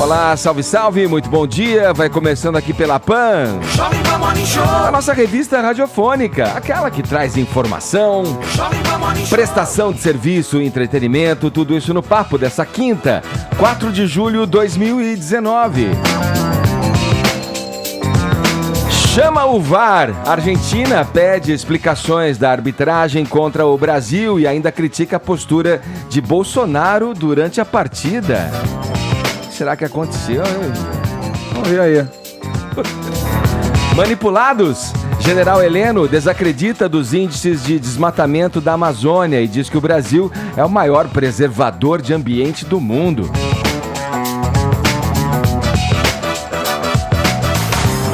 Olá, salve, salve, muito bom dia. Vai começando aqui pela PAN, a nossa revista radiofônica, aquela que traz informação, prestação de serviço e entretenimento, tudo isso no papo dessa quinta, 4 de julho de 2019. Chama o VAR. Argentina pede explicações da arbitragem contra o Brasil e ainda critica a postura de Bolsonaro durante a partida. Será que aconteceu? Vamos ver aí. Manipulados. General Heleno desacredita dos índices de desmatamento da Amazônia e diz que o Brasil é o maior preservador de ambiente do mundo.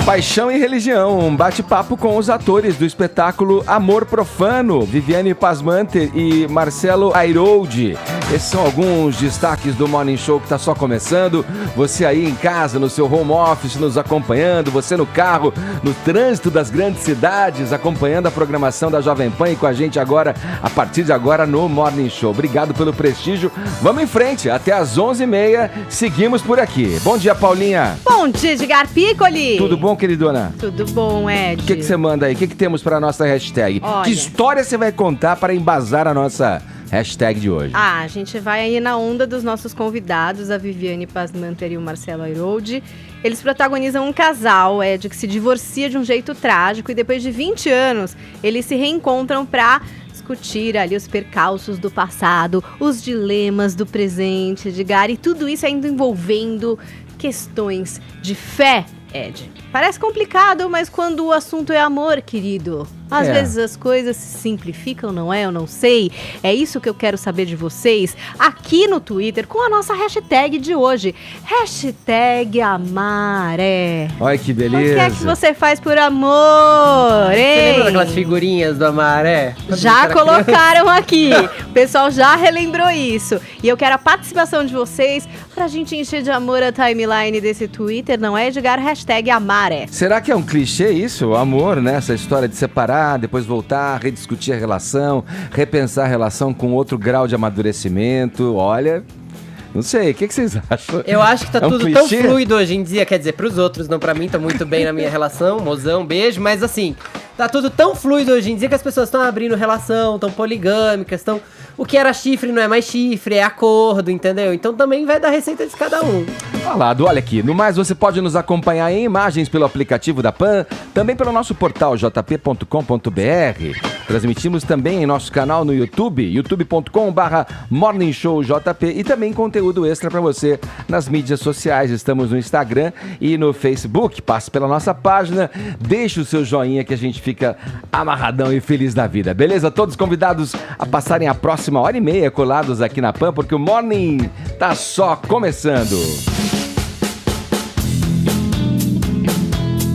Paixão e religião, um bate-papo com os atores do espetáculo Amor Profano, Viviane Pasmanter e Marcelo Airoldi. Esses são alguns destaques do Morning Show que está só começando. Você aí em casa, no seu home office, nos acompanhando. Você no carro, no trânsito das grandes cidades, acompanhando a programação da Jovem Pan e com a gente agora, a partir de agora, no Morning Show. Obrigado pelo prestígio. Vamos em frente, até às 11h30, seguimos por aqui. Bom dia, Paulinha. Bom dia, Edgar Piccoli. Tudo bom, queridona? Tudo bom, Ed. O que você manda aí? O que temos para a nossa hashtag? Olha. Que história você vai contar para embasar a nossa hashtag de hoje? A gente vai aí na onda dos nossos convidados, a Viviane Pasmanter e o Marcelo Airoldi. Eles protagonizam um casal, Ed, que se divorcia de um jeito trágico e depois de 20 anos, eles se reencontram para discutir ali os percalços do passado, os dilemas do presente, Edgar, e tudo isso ainda envolvendo questões de fé, Ed. Parece complicado, mas quando o assunto é amor, querido, às vezes as coisas se simplificam, não é? Eu não sei. É isso que eu quero saber de vocês aqui no Twitter com a nossa hashtag de hoje. Hashtag Amaré. Olha que beleza. O que é que você faz por amor, hein? Você lembra daquelas figurinhas do Amaré? Já colocaram aqui. O pessoal já relembrou isso. E eu quero a participação de vocês pra gente encher de amor a timeline desse Twitter, não é, Edgar? Hashtag Amaré. Será que é um clichê isso? O amor, né? Essa história de separar, depois voltar, rediscutir a relação, repensar a relação com outro grau de amadurecimento. Olha, não sei, o que vocês acham? Eu acho que tá tudo clichê? tão fluido hoje em dia, quer dizer, pros outros, não pra mim, tá muito bem na minha relação, mozão, beijo, mas assim, tá tudo tão fluido hoje em dia que as pessoas estão abrindo relação, estão poligâmicas, estão... O que era chifre não é mais chifre, é acordo, entendeu? Então também vai da receita de cada um. Falado, olha aqui. No mais, você pode nos acompanhar em imagens pelo aplicativo da PAN, também pelo nosso portal jp.com.br. Transmitimos também em nosso canal no YouTube, youtube.com/morningshowjp e também conteúdo extra para você nas mídias sociais. Estamos no Instagram e no Facebook. Passe pela nossa página, deixe o seu joinha que a gente fica amarradão e feliz da vida. Beleza? Todos convidados a passarem a próxima hora e meia colados aqui na PAN, porque o Morning tá só começando.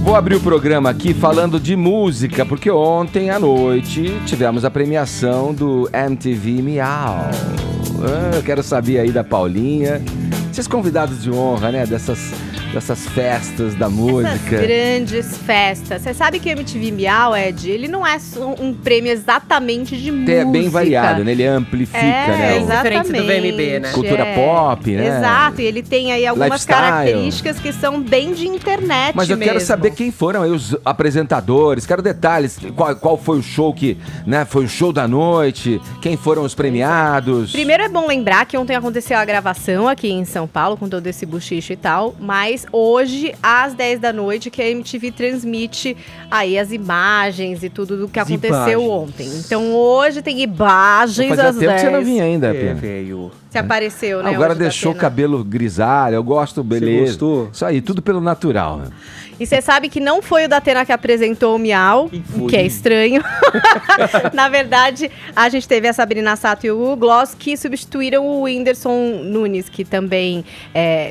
Vou abrir o programa aqui falando de música, porque ontem à noite tivemos a premiação do MTV Miau. Eu quero saber aí da Paulinha, esses convidados de honra, né, dessas festas da música. Essas grandes festas. Você sabe que o MTV Miau, Ed, ele não é um prêmio exatamente de música. É bem variado, né? Ele amplifica, né? Exatamente. Diferente do VMB, né? Cultura pop, né? Exato, e ele tem aí algumas Lifestyle. Características que são bem de internet. Mas eu quero saber quem foram aí os apresentadores, quero detalhes, qual foi o show que, né, foi o show da noite, quem foram os premiados. Primeiro é bom lembrar que ontem aconteceu a gravação aqui em São Paulo, com todo esse buchicho e tal, mas hoje, às 10 da noite, que a MTV transmite aí as imagens e tudo do que aconteceu ontem. Então hoje tem imagens às 10. Fazia tempo que você não vinha ainda, Pena. Veio. Você apareceu, né? Agora hoje da deixou o Pena. cabelo grisalho, eu gosto, beleza. Você gostou? Isso aí, tudo pelo natural. E você sabe que não foi o Datena que apresentou o Miau, o que é estranho. Na verdade, a gente teve a Sabrina Sato e o Hugo Gloss, que substituíram o Whindersson Nunes, que também,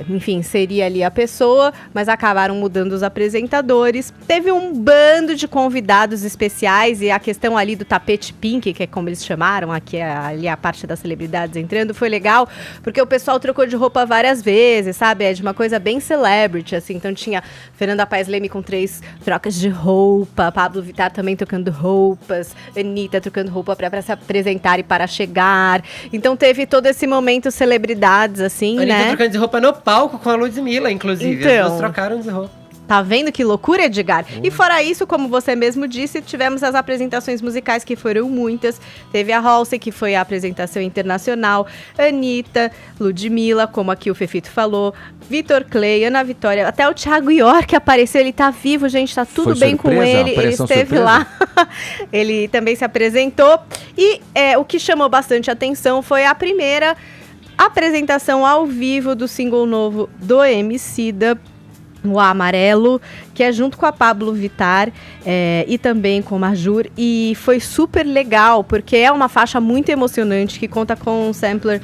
enfim, seria ali a pessoa. pessoa, mas acabaram mudando os apresentadores. Teve um bando de convidados especiais e a questão ali do tapete pink, que é como eles chamaram, aqui ali a parte das celebridades entrando, foi legal, porque o pessoal trocou de roupa várias vezes, sabe? É de uma coisa bem celebrity, assim. Então tinha Fernanda Paes Leme com 3 trocas de roupa, Pablo Vittar também trocando roupas, Anitta trocando roupa para se apresentar e para chegar. Então teve todo esse momento celebridades, assim, Anitta né? trocando de roupa no palco com a Ludmilla, inclusive. Então. As duas trocaram de roupa. Tá vendo que loucura, Edgar? E fora isso, como você mesmo disse, tivemos as apresentações musicais, que foram muitas. Teve a Halsey, que foi a apresentação internacional, Anitta, Ludmilla, como aqui o Fefito falou, Vitor Clay, Ana Vitória, até o Thiago York apareceu, ele tá vivo, gente, tá tudo Foi bem surpresa? com ele, ele Aparição esteve surpresa? lá, ele também se apresentou. E o que chamou bastante atenção foi a primeira apresentação ao vivo do single novo do Emicida, o Amarelo, que é junto com a Pablo Vittar e também com o Majur, e foi super legal, porque é uma faixa muito emocionante, que conta com um sampler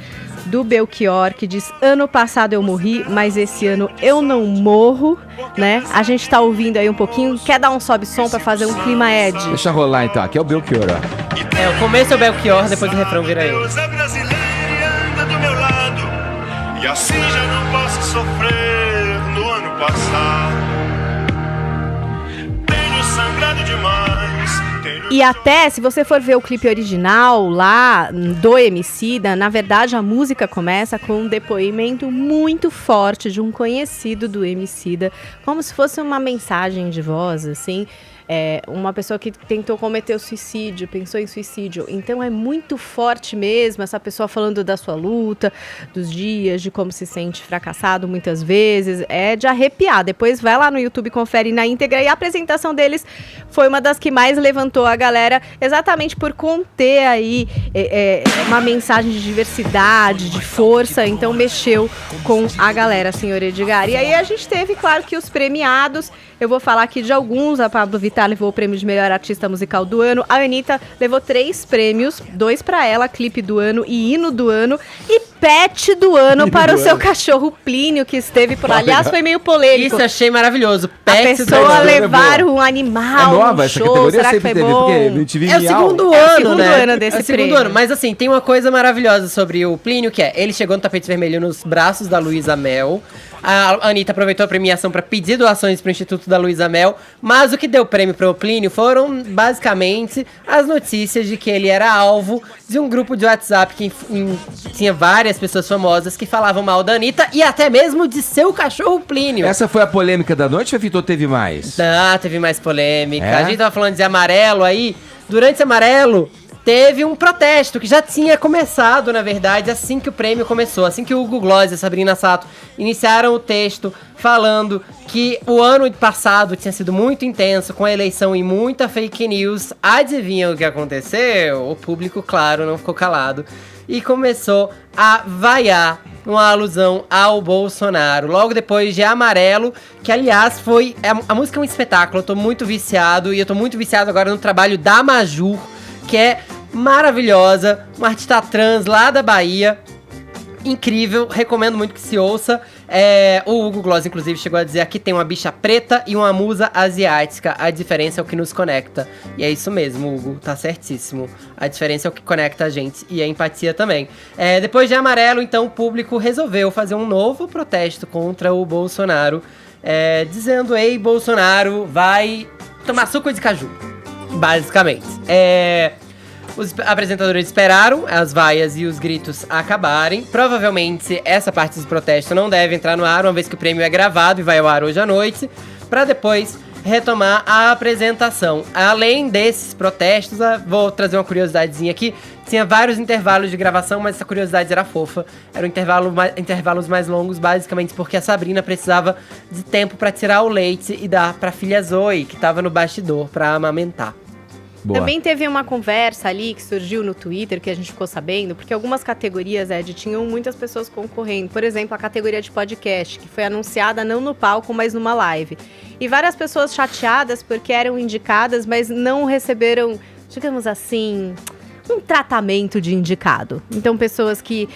do Belchior, que diz: ano passado eu morri, mas esse ano eu não morro, né? A gente tá ouvindo aí um pouquinho, quer dar um sobe-som pra fazer um clima Ed? Deixa rolar então, aqui é o Belchior, ó. O começo é o Belchior, depois o refrão vira aí. Deus é brasileira e anda do meu lado, e assim já não posso sofrer no ano passado. Tenho sangrado demais. E até, se você for ver o clipe original lá do Emicida, na verdade a música começa com um depoimento muito forte de um conhecido do Emicida, como se fosse uma mensagem de voz, assim. Uma pessoa que tentou cometer o suicídio, pensou em suicídio. Então é muito forte mesmo, essa pessoa falando da sua luta, dos dias, de como se sente fracassado muitas vezes. É de arrepiar. Depois vai lá no YouTube, confere na íntegra. E a apresentação deles foi uma das que mais levantou a galera, exatamente por conter aí uma mensagem de diversidade, de força. Então mexeu com a galera, senhor Edgar. E aí a gente teve, claro, que os premiados. Eu vou falar aqui de alguns. A Pablo Vittar levou o prêmio de melhor artista musical do ano. A Anitta levou 3 prêmios, 2 para ela, clipe do ano e hino do ano. E pet do ano para o seu cachorro Plínio, que esteve por lá. Aliás, foi meio polêmico. Isso achei maravilhoso. A Pet do pessoa ano. levar um animal É nova, no essa show, categoria será que sempre foi teve, bom? porque MTV É o Miau. segundo É o ano, segundo né? ano desse É o segundo prêmio. ano. Mas assim, tem uma coisa maravilhosa sobre o Plínio, que ele chegou no tapete vermelho nos braços da Luísa Mel. A Anitta aproveitou a premiação para pedir doações para o Instituto da Luísa Mel, mas o que deu prêmio para o Plínio foram basicamente as notícias de que ele era alvo de um grupo de WhatsApp que tinha várias pessoas famosas que falavam mal da Anitta e até mesmo de seu cachorro Plínio. Essa foi a polêmica da noite, Fefito, ou teve mais? Ah, teve mais polêmica. É? A gente tava falando de Amarelo aí. Durante esse Amarelo, teve um protesto que já tinha começado, na verdade, assim que o prêmio começou. Assim que o Hugo Gloss e a Sabrina Sato iniciaram o texto falando que o ano passado tinha sido muito intenso, com a eleição e muita fake news. Adivinha o que aconteceu? O público, claro, não ficou calado. E começou a vaiar uma alusão ao Bolsonaro. Logo depois de Amarelo, que aliás foi... A música é um espetáculo, eu tô muito viciado. E eu tô muito viciado agora no trabalho da Majur, que é maravilhosa, uma artista trans lá da Bahia. Incrível, recomendo muito que se ouça. O Hugo Gloss, inclusive, chegou a dizer: aqui tem uma bicha preta e uma musa asiática. A diferença é o que nos conecta. E é isso mesmo, Hugo, tá certíssimo. A diferença é o que conecta a gente e a empatia também. Depois de Amarelo, então, o público resolveu fazer um novo protesto contra o Bolsonaro, dizendo: ei, Bolsonaro, vai tomar suco de caju. Basicamente. Os apresentadores esperaram as vaias e os gritos acabarem. Provavelmente essa parte dos protestos não deve entrar no ar, uma vez que o prêmio é gravado e vai ao ar hoje à noite, para depois retomar a apresentação. Além desses protestos, vou trazer uma curiosidadezinha aqui. Tinha vários intervalos de gravação, mas essa curiosidade era fofa. Eram intervalos mais longos, basicamente porque a Sabrina precisava de tempo para tirar o leite e dar para a filha Zoe, que estava no bastidor, para amamentar. Boa. Também teve uma conversa ali que surgiu no Twitter, que a gente ficou sabendo, porque algumas categorias, Ed, tinham muitas pessoas concorrendo. Por exemplo, a categoria de podcast, que foi anunciada não no palco, mas numa live. E várias pessoas chateadas porque eram indicadas, mas não receberam, digamos assim, um tratamento de indicado. Então, pessoas que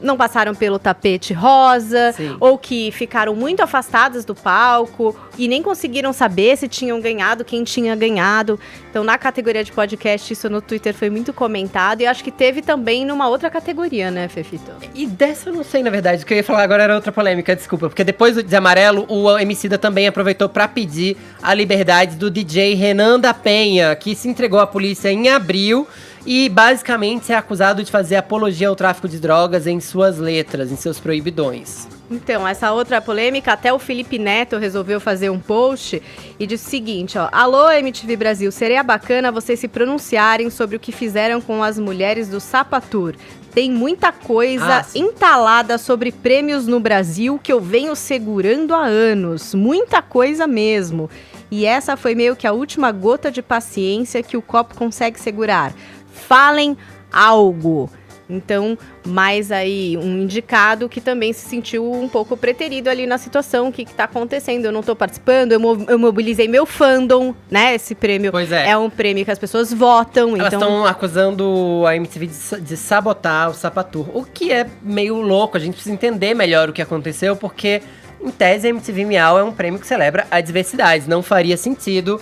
não passaram pelo tapete rosa, Sim. ou que ficaram muito afastadas do palco e nem conseguiram saber se tinham ganhado, quem tinha ganhado. Então, na categoria de podcast, isso no Twitter foi muito comentado. E acho que teve também numa outra categoria, né, Fefito? E dessa eu não sei, na verdade. O que eu ia falar agora era outra polêmica, desculpa. Porque depois do De Amarelo, o Emicida também aproveitou pra pedir a liberdade do DJ Renan da Penha, que se entregou à polícia em abril e basicamente é acusado de fazer apologia ao tráfico de drogas em suas letras, em seus proibidões. Então, essa outra polêmica, até o Felipe Neto resolveu fazer um post e disse o seguinte, ó: alô, MTV Brasil, seria bacana vocês se pronunciarem sobre o que fizeram com as mulheres do Sapatur. Tem muita coisa entalada sobre prêmios no Brasil que eu venho segurando há anos. Muita coisa mesmo. E essa foi meio que a última gota de paciência que o copo consegue segurar. Falem algo. Então, mais aí um indicado que também se sentiu um pouco preterido ali na situação, o que tá acontecendo, eu não tô participando, eu mobilizei meu fandom, né, esse prêmio Pois é. um prêmio que as pessoas votam, Elas então... estão acusando a MTV de sabotar o Sapatur, o que é meio louco, a gente precisa entender melhor o que aconteceu, porque, em tese, a MTV Miau é um prêmio que celebra a diversidade, não faria sentido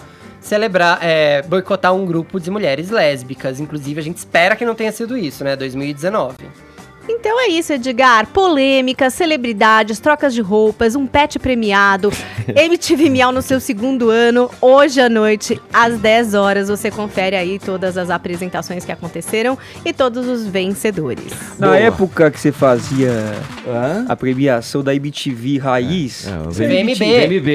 boicotar um grupo de mulheres lésbicas. Inclusive, a gente espera que não tenha sido isso, né? 2019. Então é isso, Edgar. Polêmicas, celebridades, trocas de roupas, um pet premiado. MTV Miau no seu 2º ano. Hoje à noite, às 10 horas, você confere aí todas as apresentações que aconteceram e todos os vencedores. Na Boa. época que você fazia Hã? a premiação da MTV Raiz, Não, VMB,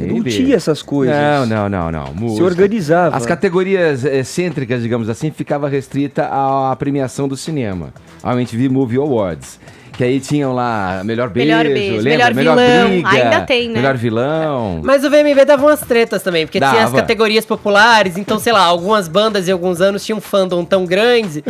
não tinha essas coisas. Não. Se Música. organizava. As categorias excêntricas, digamos assim, ficava restrita à premiação do cinema, ao MTV Movie Awards. Que aí tinham lá melhor beijo, lembra? melhor vilão. Briga, Ainda tem, né? melhor vilão. Mas o VMB dava umas tretas também, porque tinha as Dava. categorias populares, então, sei lá, algumas bandas em alguns anos tinham um fandom tão grande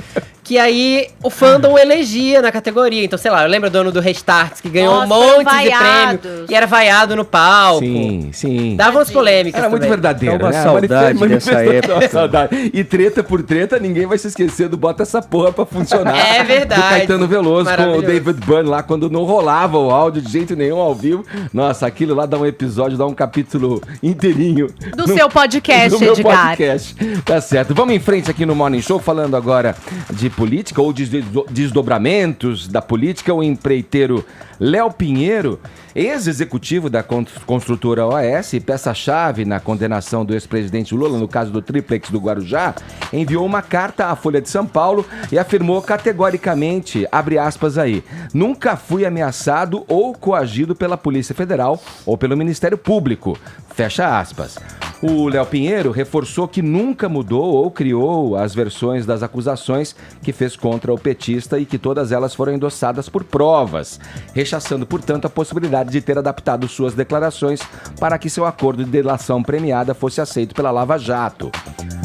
que aí o fandom elegia na categoria. Então, sei lá, eu lembro do ano do Restart, que ganhou Nossa, um monte de vaiados. prêmio e era vaiado no palco. Sim. Dava umas polêmicas Era muito também. verdadeiro, É uma né? saudade dessa época. Saudade. E treta por treta, ninguém vai se esquecer do Bota Essa Porra Pra Funcionar. É verdade. Do Caetano Veloso com o Maravilhoso. David Byrne lá, quando não rolava o áudio de jeito nenhum ao vivo. Nossa, aquilo lá dá um episódio, dá um capítulo inteirinho. Do seu podcast, no meu Edgar. podcast. Tá certo. Vamos em frente aqui no Morning Show, falando agora de política ou de desdobramentos da política. O empreiteiro Léo Pinheiro, ex-executivo da construtora OAS, peça-chave na condenação do ex-presidente Lula no caso do Triplex do Guarujá, enviou uma carta à Folha de São Paulo e afirmou categoricamente, abre aspas aí, nunca fui ameaçado ou coagido pela Polícia Federal ou pelo Ministério Público, fecha aspas. O Léo Pinheiro reforçou que nunca mudou ou criou as versões das acusações que fez contra o petista e que todas elas foram endossadas por provas, rechaçando, portanto, a possibilidade de ter adaptado suas declarações para que seu acordo de delação premiada fosse aceito pela Lava Jato.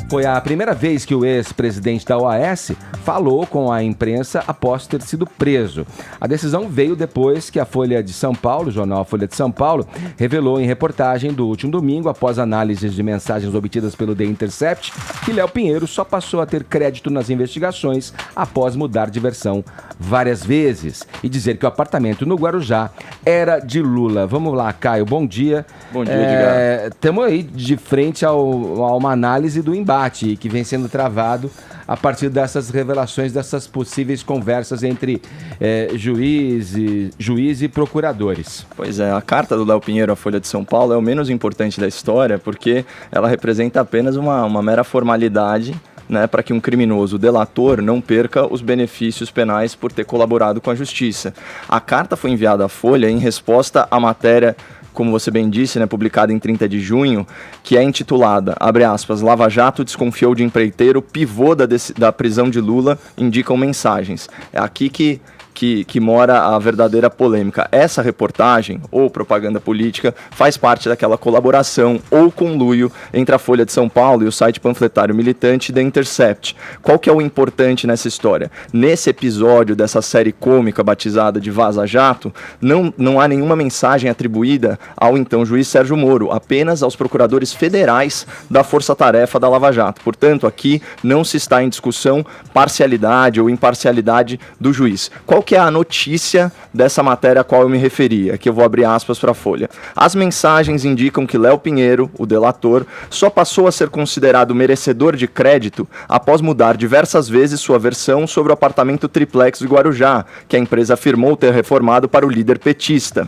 Foi a primeira vez que o ex-presidente da OAS falou com a imprensa após ter sido preso. A decisão veio depois que a Folha de São Paulo, o jornal Folha de São Paulo, revelou em reportagem do último domingo, após análises de mensagens obtidas pelo The Intercept, que Léo Pinheiro só passou a ter crédito nas investigações após mudar de versão várias vezes e dizer que o apartamento no Guarujá era de Lula. Vamos lá, Caio, bom dia. Bom dia, Edgar. Estamos aí de frente a uma análise do embate que vem sendo travado a partir dessas revelações, dessas possíveis conversas entre juiz e procuradores. Pois é, a carta do Léo Pinheiro à Folha de São Paulo é o menos importante da história porque ela representa apenas uma mera formalidade, né, para que um criminoso delator não perca os benefícios penais por ter colaborado com a justiça. A carta foi enviada à Folha em resposta à matéria, como você bem disse, né, publicada em 30 de junho, que é intitulada, abre aspas, Lava Jato desconfiou de empreiteiro, pivô da prisão de Lula, indicam mensagens. É aqui que que mora a verdadeira polêmica. Essa reportagem, ou propaganda política, faz parte daquela colaboração ou conluio entre a Folha de São Paulo e o site panfletário militante The Intercept. Qual que é o importante nessa história? Nesse episódio dessa série cômica batizada de Vaza Jato, não há nenhuma mensagem atribuída ao então juiz Sérgio Moro, apenas aos procuradores federais da Força-Tarefa da Lava Jato. Portanto, aqui não se está em discussão parcialidade ou imparcialidade do juiz. Qual que é a notícia dessa matéria a qual eu me referia? Aqui eu vou abrir aspas para a Folha. As mensagens indicam que Léo Pinheiro, o delator, só passou a ser considerado merecedor de crédito após mudar diversas vezes sua versão sobre o apartamento triplex de Guarujá, que a empresa afirmou ter reformado para o líder petista.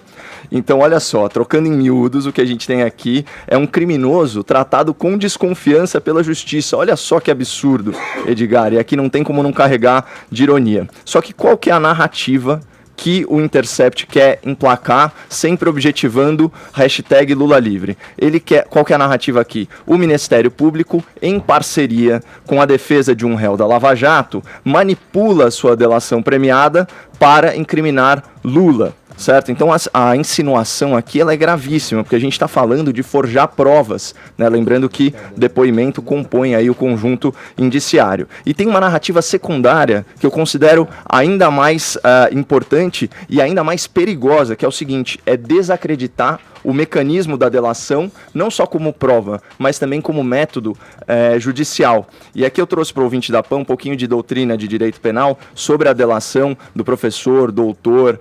Então, olha só, trocando em miúdos, o que a gente tem aqui é um criminoso tratado com desconfiança pela justiça. Olha só que absurdo, Edgar, e aqui não tem como não carregar de ironia. Só que qual que é a narrativa que o Intercept quer emplacar, sempre objetivando hashtag Lula livre? Ele quer, qual que é a narrativa aqui? O Ministério Público, em parceria com a defesa de um réu da Lava Jato, manipula sua delação premiada para incriminar Lula. Certo? Então a insinuação aqui ela é gravíssima, porque a gente está falando de forjar provas, né? Lembrando que depoimento compõe aí o conjunto indiciário. E tem uma narrativa secundária que eu considero ainda mais importante e ainda mais perigosa, que é o seguinte: é desacreditar o mecanismo da delação, não só como prova, mas também como método judicial. E aqui eu trouxe para o ouvinte da PAN um pouquinho de doutrina de direito penal sobre a delação do professor, doutor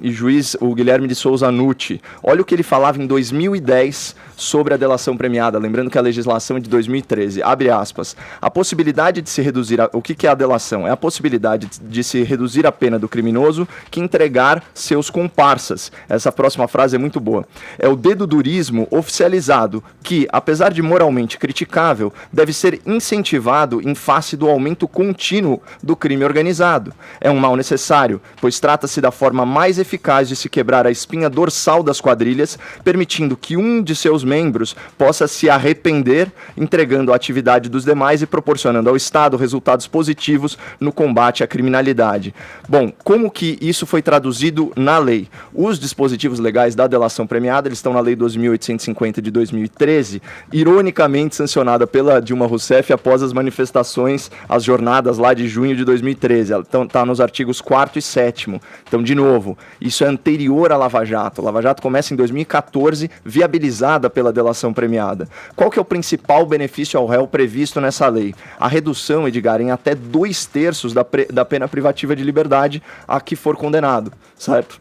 e juiz, o Guilherme de Souza Nucci. Olha o que ele falava em 2010 sobre a delação premiada, lembrando que a legislação é de 2013. Abre aspas. A possibilidade de se reduzir... O que é a delação? É a possibilidade de se reduzir a pena do criminoso que entregar seus comparsas. Essa próxima frase é muito boa. É o dedudurismo oficializado que, apesar de moralmente criticável, deve ser incentivado em face do aumento contínuo do crime organizado. É um mal necessário, pois trata-se da forma mais eficaz de se quebrar a espinha dorsal das quadrilhas, permitindo que um de seus membros possa se arrepender, entregando a atividade dos demais e proporcionando ao Estado resultados positivos no combate à criminalidade. Bom, como que isso foi traduzido na lei? Os dispositivos legais da delação premiada, eles estão na Lei 2.850 de 2013, ironicamente sancionada pela Dilma Rousseff após as manifestações, as jornadas lá de junho de 2013. Ela está nos artigos 4º e 7º. Então, de novo, isso é anterior à Lava Jato. A Lava Jato começa em 2014, viabilizada pela delação premiada. Qual que é o principal benefício ao réu previsto nessa lei? A redução, Edgar, em até 2/3 da pena privativa de liberdade a que for condenado, certo?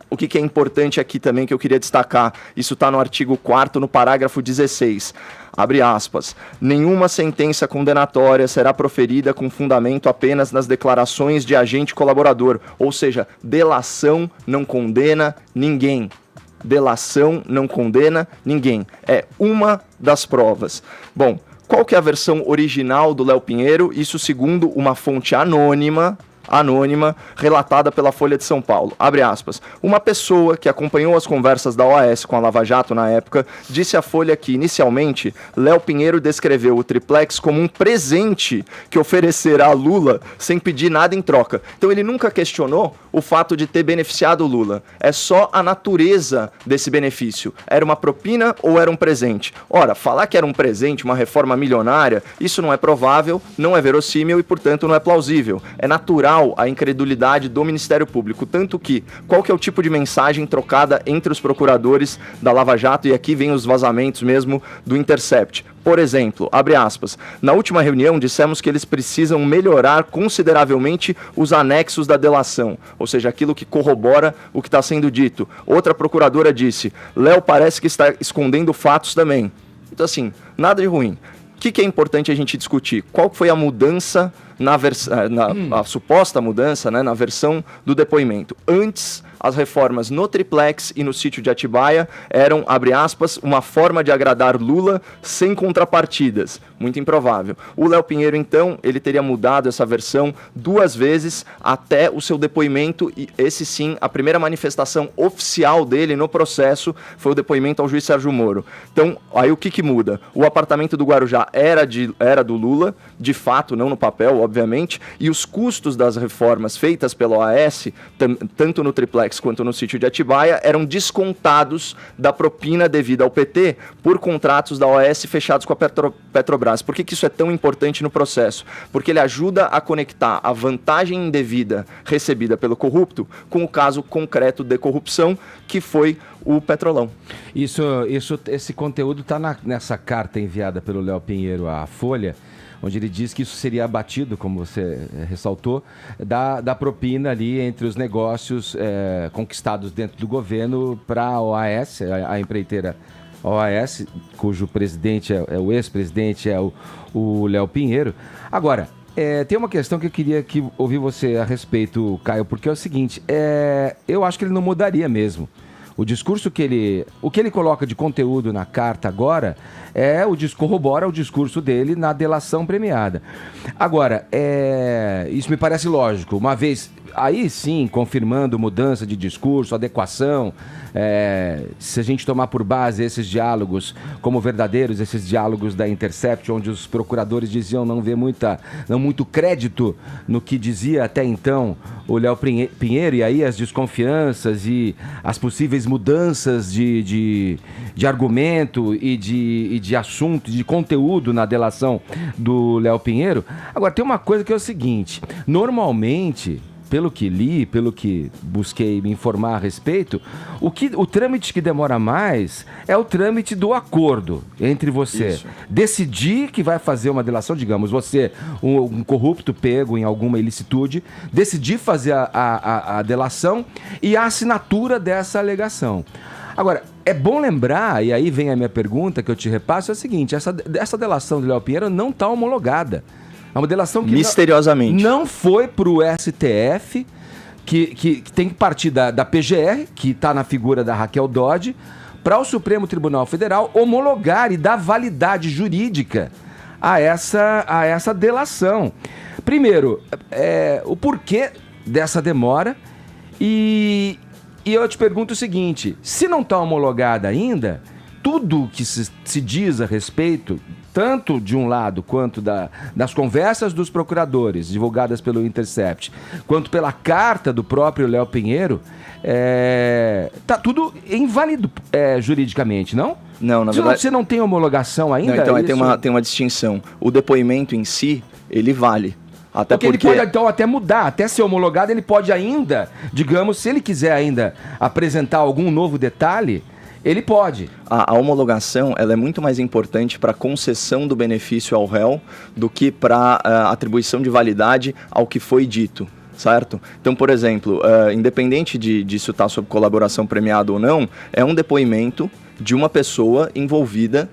O que é importante aqui também que eu queria destacar, isso está no artigo 4º, no parágrafo 16. Abre aspas. Nenhuma sentença condenatória será proferida com fundamento apenas nas declarações de agente colaborador, ou seja, delação não condena ninguém. Delação não condena ninguém. É uma das provas. Bom, qual que é a versão original do Léo Pinheiro? Isso segundo uma fonte anônima relatada pela Folha de São Paulo. Abre aspas. Uma pessoa que acompanhou as conversas da OAS com a Lava Jato na época disse à Folha que, inicialmente, Léo Pinheiro descreveu o triplex como um presente que oferecerá a Lula sem pedir nada em troca. Então ele nunca questionou o fato de ter beneficiado o Lula. É só a natureza desse benefício. Era uma propina ou era um presente? Ora, falar que era um presente, uma reforma milionária, isso não é provável, não é verossímil e, portanto, não é plausível. É natural a incredulidade do Ministério Público, tanto que, qual que é o tipo de mensagem trocada entre os procuradores da Lava Jato, e aqui vem os vazamentos mesmo do Intercept. Por exemplo, abre aspas, na última reunião dissemos que eles precisam melhorar consideravelmente os anexos da delação, ou seja, aquilo que corrobora o que está sendo dito. Outra procuradora disse, Léo parece que está escondendo fatos também. Então assim, nada de ruim. O que é importante a gente discutir? Qual foi a mudança, a suposta mudança, né, na versão do depoimento? Antes, as reformas no triplex e no sítio de Atibaia eram, abre aspas, uma forma de agradar Lula sem contrapartidas. Muito improvável. O Léo Pinheiro, então, ele teria mudado essa versão 2 vezes até o seu depoimento, e esse sim, a primeira manifestação oficial dele no processo foi o depoimento ao juiz Sérgio Moro. Então, aí o que muda? O apartamento do Guarujá era do Lula, de fato, não no papel, obviamente, e os custos das reformas feitas pela OAS, tanto no triplex quanto no sítio de Atibaia, eram descontados da propina devida ao PT por contratos da OAS fechados com a Petrobras. Por que isso é tão importante no processo? Porque ele ajuda a conectar a vantagem indevida recebida pelo corrupto com o caso concreto de corrupção, que foi o Petrolão. Esse conteúdo está nessa carta enviada pelo Léo Pinheiro à Folha, onde ele diz que isso seria abatido, como você ressaltou, da propina ali entre os negócios conquistados dentro do governo para a OAS, a empreiteira OAS, cujo presidente o ex-presidente é o Léo Pinheiro. Agora, tem uma questão que eu queria ouvir você a respeito, Caio, porque é o seguinte, eu acho que ele não mudaria mesmo. O discurso o que ele coloca de conteúdo na carta agora corrobora o discurso dele na delação premiada. Agora, isso me parece lógico, uma vez, aí sim, confirmando mudança de discurso, adequação, se a gente tomar por base esses diálogos como verdadeiros, esses diálogos da Intercept, onde os procuradores diziam não muito crédito no que dizia até então o Léo Pinheiro, e aí as desconfianças e as possíveis mudanças de argumento e de assunto, de conteúdo na delação do Léo Pinheiro. Agora, tem uma coisa que é o seguinte, normalmente, pelo que li, pelo que busquei me informar a respeito, o trâmite que demora mais é o trâmite do acordo entre você decidir que vai fazer uma delação, digamos, você, um corrupto pego em alguma ilicitude, decidir fazer a delação e a assinatura dessa alegação. Agora, é bom lembrar, e aí vem a minha pergunta que eu te repasso, é o seguinte, essa delação do Léo Pinheiro não está homologada. É uma delação que misteriosamente não foi para o STF, que tem que partir da PGR, que está na figura da Raquel Dodge, para o Supremo Tribunal Federal homologar e dar validade jurídica a essa delação. Primeiro, o porquê dessa demora e eu te pergunto o seguinte, se não está homologada ainda, tudo que se diz a respeito, tanto de um lado quanto das conversas dos procuradores divulgadas pelo Intercept, quanto pela carta do próprio Léo Pinheiro, tá tudo inválido juridicamente, não? Não, na verdade... Você não tem homologação ainda? Não, então tem uma distinção. O depoimento em si, ele vale. Até porque ele pode então até mudar, até ser homologado, ele pode ainda, digamos, se ele quiser ainda apresentar algum novo detalhe, ele pode. A homologação ela é muito mais importante para a concessão do benefício ao réu do que para a atribuição de validade ao que foi dito, certo? Então, por exemplo, independente disso estar sob colaboração premiada ou não, é um depoimento de uma pessoa envolvida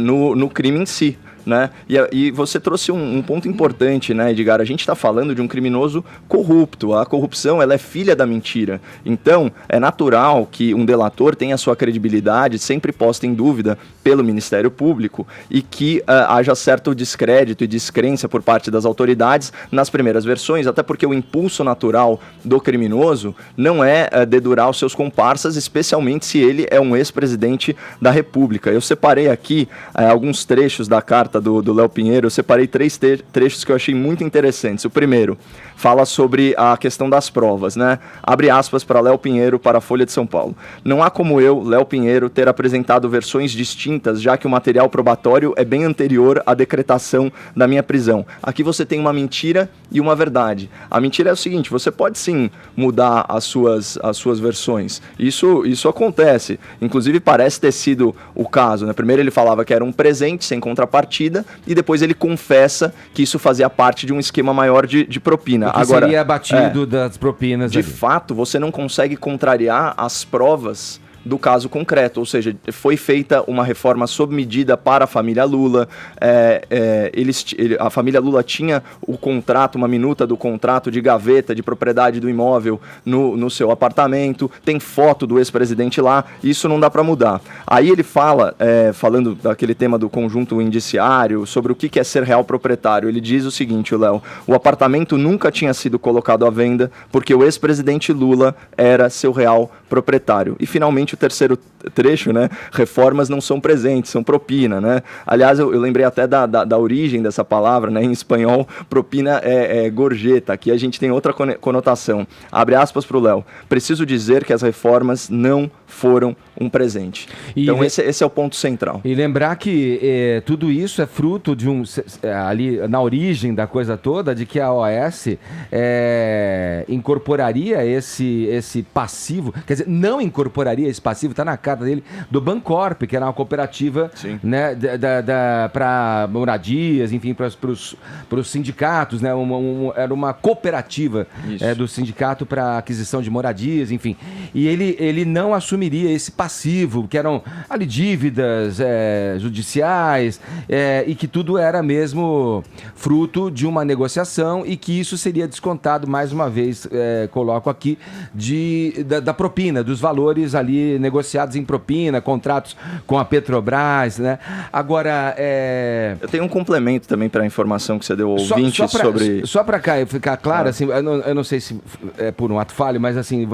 no crime em si. Né? E você trouxe um ponto importante, né, Edgar? A gente está falando de um criminoso corrupto. A corrupção ela é filha da mentira. Então, é natural que um delator tenha sua credibilidade sempre posta em dúvida pelo Ministério Público e que haja certo descrédito e descrença por parte das autoridades nas primeiras versões, até porque o impulso natural do criminoso não é dedurar os seus comparsas, especialmente se ele é um ex-presidente da República. Eu separei aqui alguns trechos da carta do Léo Pinheiro, eu separei 3 trechos que eu achei muito interessantes. O primeiro fala sobre a questão das provas, né? Abre aspas para Léo Pinheiro para a Folha de São Paulo. Não há como eu, Léo Pinheiro, ter apresentado versões distintas, já que o material probatório é bem anterior à decretação da minha prisão. Aqui você tem uma mentira e uma verdade. A mentira é o seguinte, você pode sim mudar as suas versões. Isso acontece. Inclusive parece ter sido o caso, né? Primeiro ele falava que era um presente sem contrapartida e depois ele confessa que isso fazia parte de um esquema maior de propina. Que agora seria abatido das propinas. De fato, você não consegue contrariar as provas do caso concreto, ou seja, foi feita uma reforma sob medida para a família Lula, a família Lula tinha o contrato, uma minuta do contrato de gaveta de propriedade do imóvel no seu apartamento, tem foto do ex-presidente lá, isso não dá para mudar. Aí ele fala, falando daquele tema do conjunto indiciário, sobre o que é ser real proprietário, ele diz o seguinte, Léo, o apartamento nunca tinha sido colocado à venda porque o ex-presidente Lula era seu real proprietário. E finalmente justamente o terceiro trecho, né? Reformas não são presentes, são propina, né? Aliás, eu lembrei até da origem dessa palavra, né? Em espanhol, propina é gorjeta. Aqui a gente tem outra conotação. Abre aspas para o Léo. Preciso dizer que as reformas não foram um presente. Então esse é o ponto central. E lembrar que tudo isso é fruto de ali na origem da coisa toda, de que a OAS incorporaria esse passivo, quer dizer, não incorporaria esse passivo, está na carta dele, do Bancorp, que era uma cooperativa, né, para moradias, enfim, para os sindicatos, né, era uma cooperativa do sindicato para aquisição de moradias, enfim. E ele não assumiria esse passivo, que eram ali dívidas judiciais, e que tudo era mesmo fruto de uma negociação e que isso seria descontado, mais uma vez, coloco aqui, da propina, dos valores ali negociados em propina, contratos com a Petrobras, né? Agora, eu tenho um complemento também para a informação que você deu ao ouvinte sobre... Só para ficar claro, assim, eu não sei se é por um ato falho, mas assim,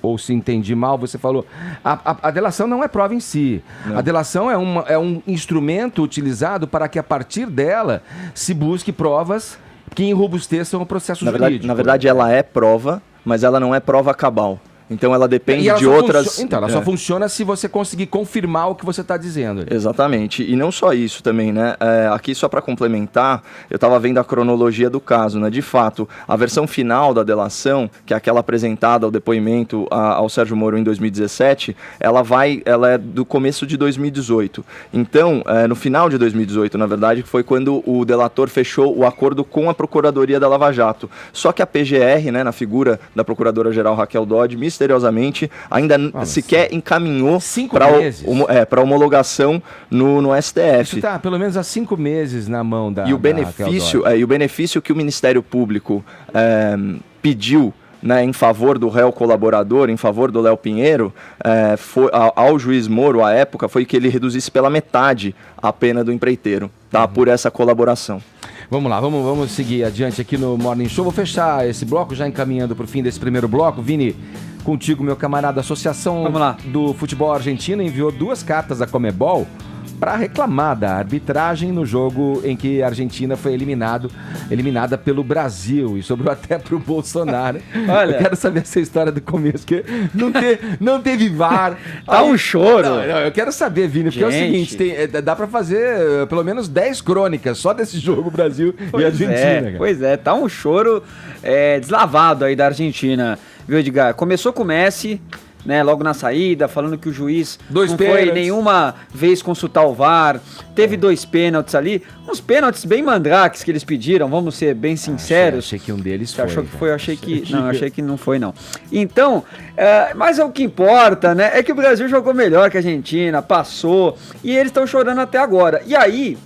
ou se entendi mal, você falou, a delação não é prova em si. Não. A delação é um instrumento utilizado para que a partir dela se busque provas que enrobusteçam o processo jurídico. Na verdade, ela é prova, mas ela não é prova cabal. Então ela depende de outras... Então, ela só funciona se você conseguir confirmar o que você está dizendo. Exatamente. E não só isso também, né? Aqui, só para complementar, eu estava vendo a cronologia do caso, né? De fato, a versão final da delação, que é aquela apresentada ao depoimento ao Sérgio Moro em 2017, ela é do começo de 2018. Então, no final de 2018, na verdade, foi quando o delator fechou o acordo com a Procuradoria da Lava Jato. Só que a PGR, né, na figura da Procuradora-Geral Raquel Dodge, misteriosamente, ainda sequer encaminhou para homologação no STF. Isso está pelo menos há 5 meses na mão da... E o benefício que o Ministério Público pediu, né, em favor do réu colaborador, em favor do Léo Pinheiro, ao juiz Moro, à época, foi que ele reduzisse pela metade a pena do empreiteiro, tá? Por essa colaboração. Vamos lá, vamos seguir adiante aqui no Morning Show. Vou fechar esse bloco, já encaminhando para o fim desse primeiro bloco. Vini, contigo, meu camarada. A Associação do Futebol Argentino enviou 2 cartas à Conmebol para reclamar da arbitragem no jogo em que a Argentina foi eliminada pelo Brasil, e sobrou até pro Bolsonaro. Olha, eu quero saber essa história do começo, que não teve VAR. Tá um choro. Não, eu quero saber, Vini, porque é o seguinte, dá para fazer pelo menos 10 crônicas só desse jogo Brasil e Argentina. Cara. Pois é, tá um choro deslavado aí da Argentina, viu, Edgar? Começou com o Messi, né, logo na saída, falando que o juiz não foi nenhuma vez consultar o VAR, teve 2 pênaltis ali, uns pênaltis bem mandrakes que eles pediram, vamos ser bem sinceros. Achei que um deles foi. Você achou que foi? Eu achei que não, achei que não foi, não. Então, mas o que importa, né, é que o Brasil jogou melhor que a Argentina, passou, e eles estão chorando até agora. E aí,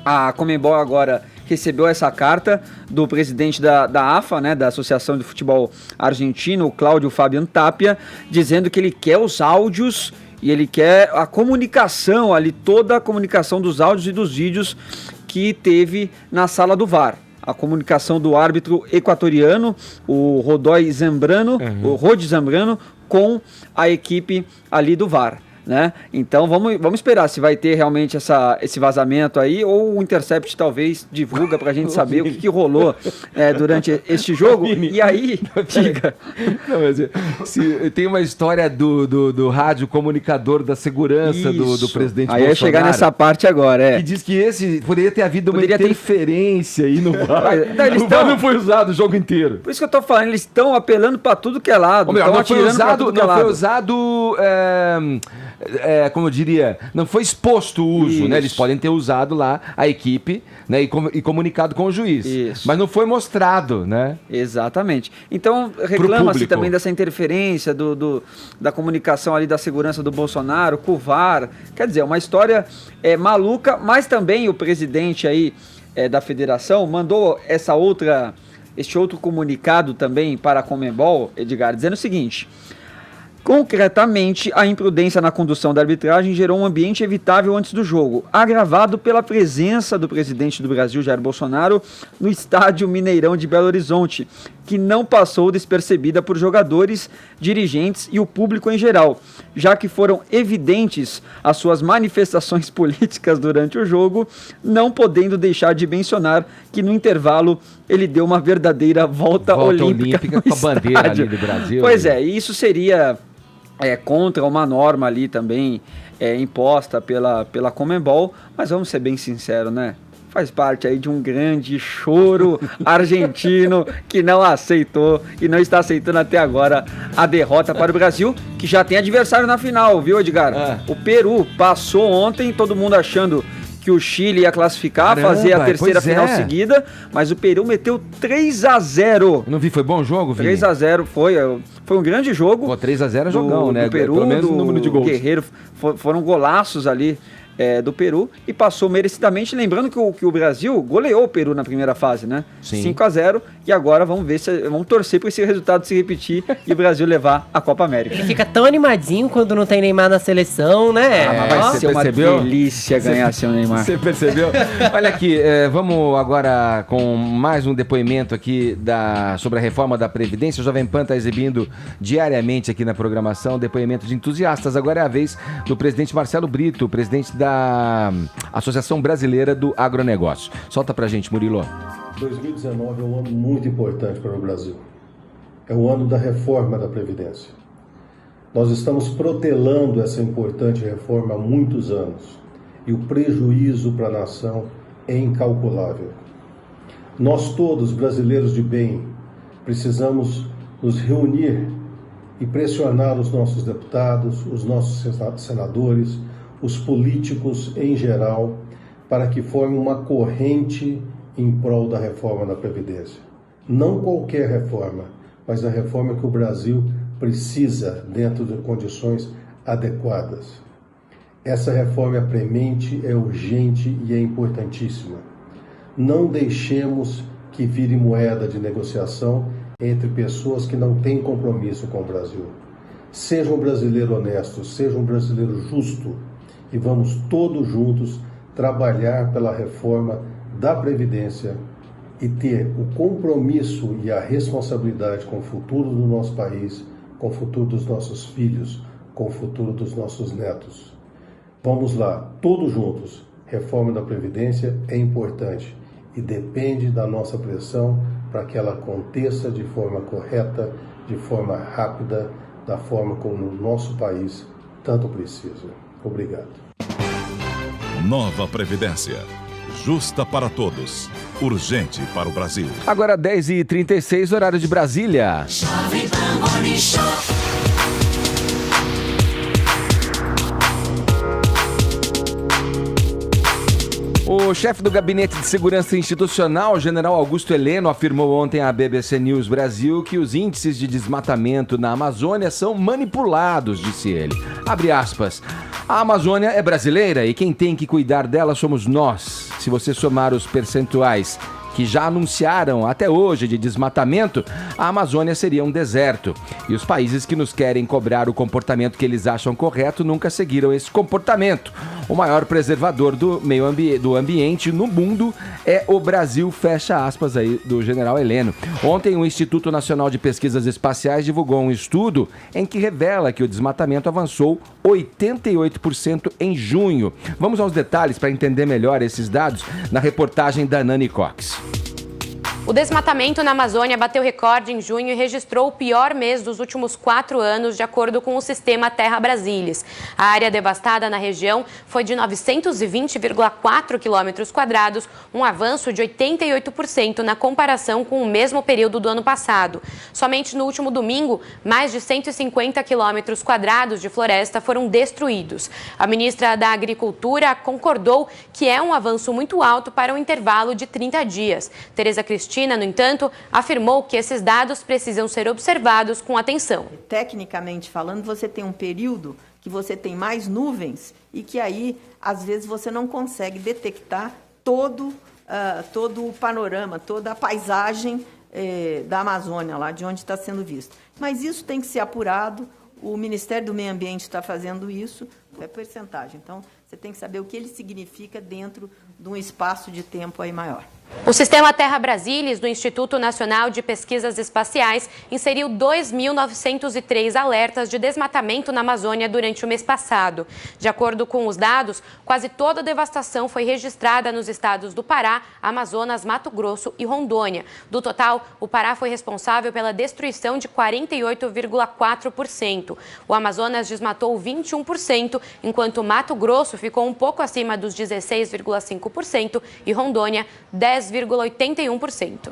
a Conmebol agora recebeu essa carta do presidente da AFA, né, da Associação de Futebol Argentino, o Cláudio Fabian Tapia, dizendo que ele quer os áudios e ele quer a comunicação ali, toda a comunicação dos áudios e dos vídeos que teve na sala do VAR. A comunicação do árbitro equatoriano, o Rodi Zambrano, com a equipe ali do VAR. Né? Então vamos esperar se vai ter realmente esse vazamento aí, ou o Intercept talvez divulga pra gente saber o que rolou durante este jogo. E aí, diga. Não, mas, tem uma história do rádio comunicador da segurança do presidente Bolsonaro. Aí ia chegar nessa parte agora, que diz que poderia ter havido uma interferência aí no VAR. O VAR não foi usado o jogo inteiro. Por isso que eu tô falando, eles estão apelando pra tudo que é lado. Não foi usado, como eu diria, não foi exposto o uso, né? Eles podem ter usado lá a equipe, né, e comunicado com o juiz. Isso. Mas não foi mostrado, né? Exatamente. Então, reclama-se também dessa interferência da comunicação ali da segurança do Bolsonaro com o VAR. Quer dizer, uma história maluca, mas também o presidente aí da federação mandou este outro comunicado também para a Conmebol, Edgar, dizendo o seguinte: Concretamente, a imprudência na condução da arbitragem gerou um ambiente evitável antes do jogo, agravado pela presença do presidente do Brasil, Jair Bolsonaro, no estádio Mineirão de Belo Horizonte, que não passou despercebida por jogadores, dirigentes e o público em geral, já que foram evidentes as suas manifestações políticas durante o jogo, não podendo deixar de mencionar que no intervalo ele deu uma verdadeira volta olímpica com a bandeira ali do Brasil. Pois é, e isso seria contra uma norma ali também imposta pela Conmebol, mas vamos ser bem sinceros, né? Faz parte aí de um grande choro argentino que não aceitou e não está aceitando até agora a derrota para o Brasil, que já tem adversário na final, viu, Edgar? O Peru passou ontem, todo mundo achando que o Chile ia classificar, fazer a terceira final seguida, mas o Peru meteu 3-0. Não vi, foi bom jogo, Vini? 3-0 foi um grande jogo. 3-0 é jogão, né? Do Peru, pelo menos o número de gols. Guerreiro, foram golaços ali do Peru e passou merecidamente, lembrando que o Brasil goleou o Peru na primeira fase, né? Sim. 5-0, e agora vamos torcer para esse resultado se repetir e o Brasil levar a Copa América. Ele fica tão animadinho quando não tem Neymar na seleção, né? Mas vai ser uma delícia ganhar sem o Neymar. Você percebeu? Olha aqui, vamos agora com mais um depoimento aqui sobre a reforma da Previdência. O Jovem Pan está exibindo diariamente aqui na programação depoimento de entusiastas. Agora é a vez do presidente Marcelo Brito, presidente da Associação Brasileira do Agronegócio. Solta pra gente, Murilo. 2019 é um ano muito importante para o Brasil. É o ano da reforma da Previdência. Nós estamos protelando essa importante reforma há muitos anos e o prejuízo para a nação é incalculável. Nós todos, brasileiros de bem, precisamos nos reunir e pressionar os nossos deputados, os nossos senadores, os políticos em geral, para que formem uma corrente em prol da reforma da Previdência. Não qualquer reforma, mas a reforma que o Brasil precisa dentro de condições adequadas. Essa reforma é premente, é urgente e é importantíssima. Não deixemos que vire moeda de negociação entre pessoas que não têm compromisso com o Brasil. Seja um brasileiro honesto, seja um brasileiro justo, e vamos todos juntos trabalhar pela reforma da Previdência e ter o compromisso e a responsabilidade com o futuro do nosso país, com o futuro dos nossos filhos, com o futuro dos nossos netos. Vamos lá, todos juntos. Reforma da Previdência é importante e depende da nossa pressão para que ela aconteça de forma correta, de forma rápida, da forma como o nosso país tanto precisa. Obrigado. Nova Previdência. Justa para todos. Urgente para o Brasil. Agora 10h36, horário de Brasília. O chefe do Gabinete de Segurança Institucional, General Augusto Heleno, afirmou ontem à BBC News Brasil que os índices de desmatamento na Amazônia são manipulados, disse ele. Abre aspas. A Amazônia é brasileira e quem tem que cuidar dela somos nós. Se você somar os percentuais que já anunciaram até hoje de desmatamento, a Amazônia seria um deserto. E os países que nos querem cobrar o comportamento que eles acham correto nunca seguiram esse comportamento. O maior preservador do do ambiente no mundo é o Brasil, fecha aspas aí do General Heleno. Ontem o Instituto Nacional de Pesquisas Espaciais divulgou um estudo em que revela que o desmatamento avançou 88% em junho. Vamos aos detalhes para entender melhor esses dados na reportagem da Nani Cox. O desmatamento na Amazônia bateu recorde em junho e registrou o pior mês dos últimos 4 anos, de acordo com o sistema Terra Brasilis. A área devastada na região foi de 920,4 km², um avanço de 88% na comparação com o mesmo período do ano passado. Somente no último domingo, mais de 150 km² de floresta foram destruídos. A ministra da Agricultura concordou que é um avanço muito alto para um intervalo de 30 dias. Tereza Cristina, no entanto, afirmou que esses dados precisam ser observados com atenção. Tecnicamente falando, você tem um período que você tem mais nuvens e que aí, às vezes, você não consegue detectar todo o panorama, toda a paisagem da Amazônia, lá de onde está sendo visto. Mas isso tem que ser apurado. o Ministério do Meio Ambiente está fazendo isso, é percentagem. Então, você tem que saber o que ele significa dentro de um espaço de tempo aí maior. O Sistema Terra Brasilis, do Instituto Nacional de Pesquisas Espaciais, inseriu 2.903 alertas de desmatamento na Amazônia durante o mês passado. De acordo com os dados, quase toda a devastação foi registrada nos estados do Pará, Amazonas, Mato Grosso e Rondônia. Do total, o Pará foi responsável pela destruição de 48,4%. O Amazonas desmatou 21%, enquanto o Mato Grosso ficou um pouco acima dos 16,5% e Rondônia 10,81%.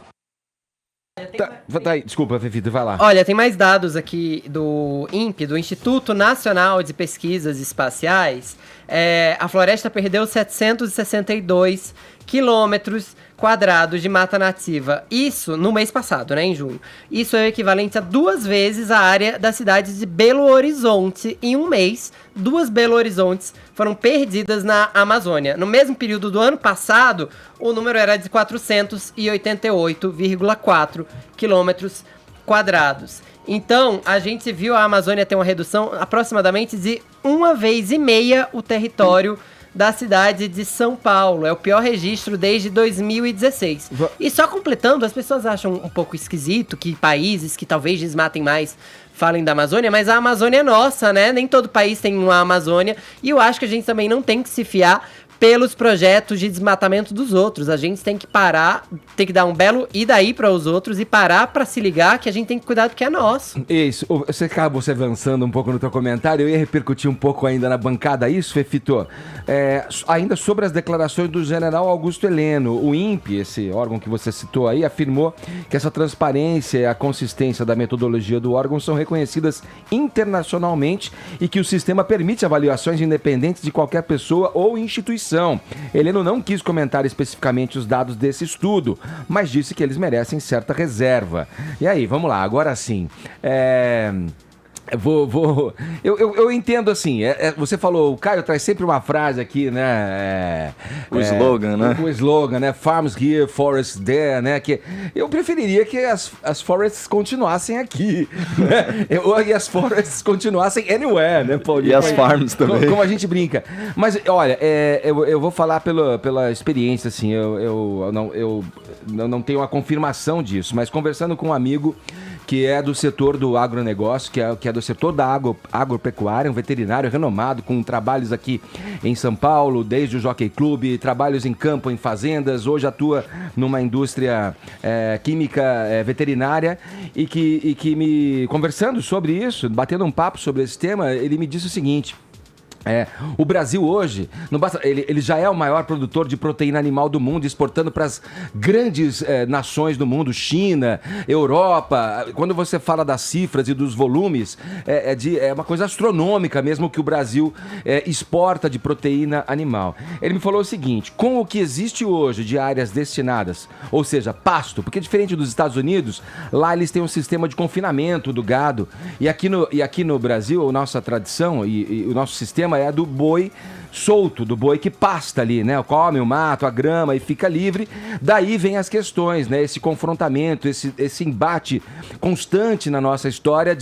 Desculpa, Fefita, vai lá. Olha, tem mais dados aqui do INPE, do Instituto Nacional de Pesquisas Espaciais. A floresta perdeu 762 quilômetros quadrados de mata nativa. Isso no mês passado, né, em junho. Isso é o equivalente a 2 vezes a área da cidade de Belo Horizonte. Em um mês, 2 Belo Horizontes foram perdidas na Amazônia. No mesmo período do ano passado, o número era de 488,4 quilômetros quadrados. Então, a gente viu a Amazônia ter uma redução aproximadamente de 1,5 vezes o território da cidade de São Paulo. É o pior registro desde 2016. E só completando, as pessoas acham um pouco esquisito que países que talvez desmatem mais falem da Amazônia, mas a Amazônia é nossa, né? Nem todo país tem uma Amazônia. E eu acho que a gente também não tem que se fiar pelos projetos de desmatamento dos outros. A gente tem que parar, tem que dar um belo e daí para os outros e parar para se ligar que a gente tem que cuidar do que é nosso. Isso, você acabou se avançando um pouco no teu comentário, eu ia repercutir um pouco ainda na bancada isso, Fefito, ainda sobre as declarações do general Augusto Heleno. O INPE, esse órgão que você citou aí, afirmou que essa transparência e a consistência da metodologia do órgão são reconhecidas internacionalmente e que o sistema permite avaliações independentes de qualquer pessoa ou instituição. Heleno não quis comentar especificamente os dados desse estudo, mas disse que eles merecem certa reserva. E aí, vamos lá, agora sim. Eu entendo assim, você falou, o Caio traz sempre uma frase aqui, né? O slogan, né? O slogan, né? Farms here, forests there, né? Que eu preferiria que as forests continuassem aqui, né? E as forests continuassem anywhere, né, Paulinho? E as farms também. Como a gente brinca. Mas, olha, eu vou falar pela experiência, assim, eu não tenho a confirmação disso, mas conversando com um amigo que é do setor do agronegócio, que é do setor da agropecuária, um veterinário renomado, com trabalhos aqui em São Paulo, desde o Jockey Club, trabalhos em campo, em fazendas, hoje atua numa indústria química veterinária, e que me conversando sobre isso, batendo um papo sobre esse tema, ele me disse o seguinte: o Brasil hoje, não basta, ele já é o maior produtor de proteína animal do mundo, exportando para as grandes nações do mundo, China, Europa. Quando você fala das cifras e dos volumes, é uma coisa astronômica mesmo que o Brasil exporta de proteína animal. Ele me falou o seguinte: com o que existe hoje de áreas destinadas, ou seja, pasto, porque diferente dos Estados Unidos, lá eles têm um sistema de confinamento do gado, e aqui no Brasil, a nossa tradição e o nosso sistema é do boi solto, do boi que pasta ali, né? Come o mato, a grama e fica livre. Daí vem as questões, né? Esse confrontamento, esse embate constante na nossa história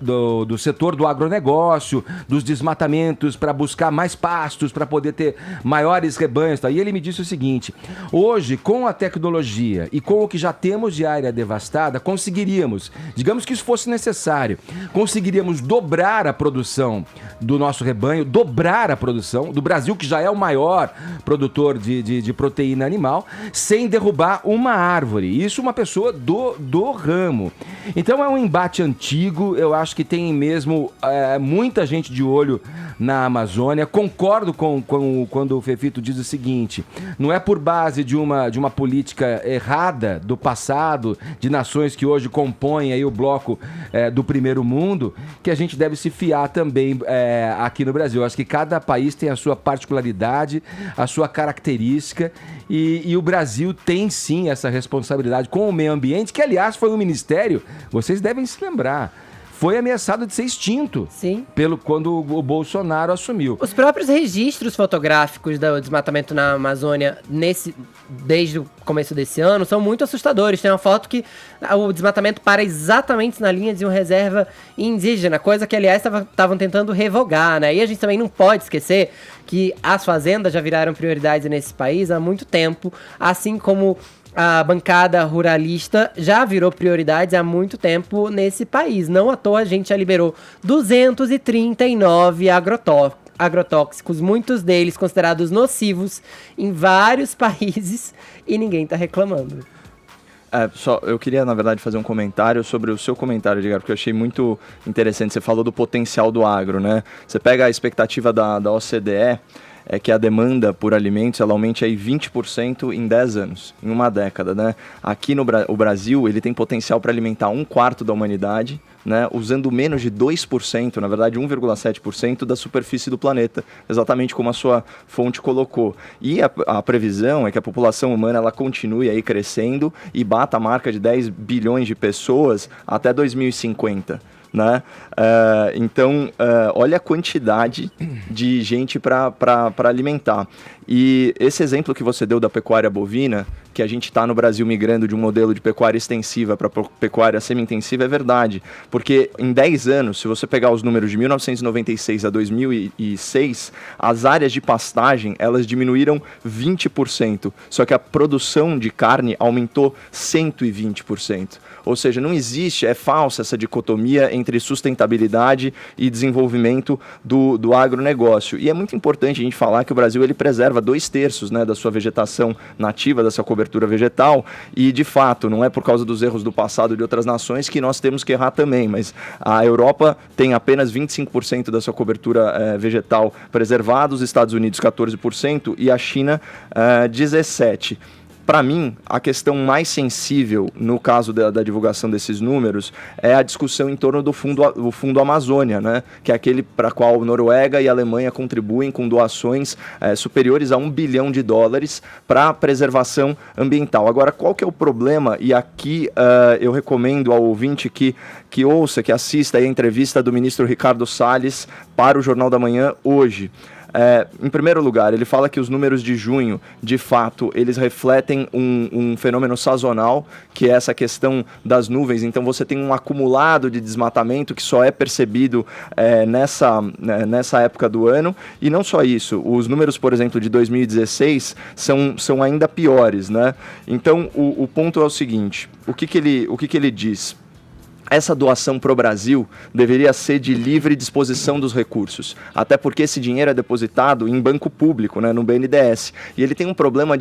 do setor do agronegócio, dos desmatamentos para buscar mais pastos, para poder ter maiores rebanhos. Tá? E ele me disse o seguinte: hoje, com a tecnologia e com o que já temos de área devastada, conseguiríamos, digamos que isso fosse necessário, conseguiríamos dobrar a produção do nosso rebanho, dobrar a produção do Brasil, que já é o maior produtor de proteína animal, sem derrubar uma árvore. Isso uma pessoa do ramo. Então é um embate antigo, eu acho que tem mesmo muita gente de olho na Amazônia. Concordo quando o Fefito diz o seguinte: não é por base de uma política errada do passado, de nações que hoje compõem aí o bloco do primeiro mundo, que a gente deve se fiar também aqui no Brasil. Eu acho que cada país tem a sua particularidade, a sua característica, e o Brasil tem sim essa responsabilidade com o meio ambiente, que aliás foi um ministério, vocês devem se lembrar, foi ameaçado de ser extinto. Sim. Quando o Bolsonaro assumiu. Os próprios registros fotográficos do desmatamento na Amazônia desde o começo desse ano são muito assustadores. Tem uma foto que o desmatamento para exatamente na linha de uma reserva indígena, coisa que, aliás, estavam tentando revogar, né? E a gente também não pode esquecer que as fazendas já viraram prioridade nesse país há muito tempo, assim como a bancada ruralista já virou prioridade há muito tempo nesse país. Não à toa a gente já liberou 239 agrotóxicos, muitos deles considerados nocivos em vários países, e ninguém tá reclamando. Eu queria, na verdade, fazer um comentário sobre o seu comentário, Edgar, porque eu achei muito interessante. Você falou do potencial do agro, né? Você pega a expectativa da OCDE, é que a demanda por alimentos ela aumente aí 20% em 10 anos, em uma década, né? Aqui o Brasil, ele tem potencial para alimentar 1/4 da humanidade, né, usando menos de 2%, na verdade 1,7% da superfície do planeta, exatamente como a sua fonte colocou. E a previsão é que a população humana ela continue aí crescendo e bata a marca de 10 bilhões de pessoas até 2050. Né? Então, olha a quantidade de gente para alimentar. E esse exemplo que você deu da pecuária bovina, que a gente está no Brasil migrando de um modelo de pecuária extensiva para pecuária semi-intensiva, é verdade. Porque em 10 anos, se você pegar os números de 1996 a 2006, as áreas de pastagem, elas diminuíram 20%. Só que a produção de carne aumentou 120%. Ou seja, não existe, é falsa essa dicotomia entre sustentabilidade e desenvolvimento do agronegócio. E é muito importante a gente falar que o Brasil ele preserva 2/3, né, da sua vegetação nativa, da sua cobertura vegetal, e de fato, não é por causa dos erros do passado de outras nações que nós temos que errar também, mas a Europa tem apenas 25% da sua cobertura vegetal preservada, os Estados Unidos 14% e a China 17%. Para mim, a questão mais sensível, no caso da divulgação desses números, é a discussão em torno do Fundo Amazônia, né? Que é aquele para o qual Noruega e Alemanha contribuem com doações superiores a $1 bilhão para a preservação ambiental. Agora, qual que é o problema? E aqui eu recomendo ao ouvinte que ouça, que assista aí a entrevista do ministro Ricardo Salles para o Jornal da Manhã hoje. Em primeiro lugar, ele fala que os números de junho, de fato, eles refletem um fenômeno sazonal, que é essa questão das nuvens. Então você tem um acumulado de desmatamento que só é percebido nessa época do ano. E não só isso, os números, por exemplo, de 2016 são ainda piores, né? Então o ponto é o seguinte, o que ele diz? Essa doação para o Brasil deveria ser de livre disposição dos recursos, até porque esse dinheiro é depositado em banco público, né, no BNDES. E ele tem um problema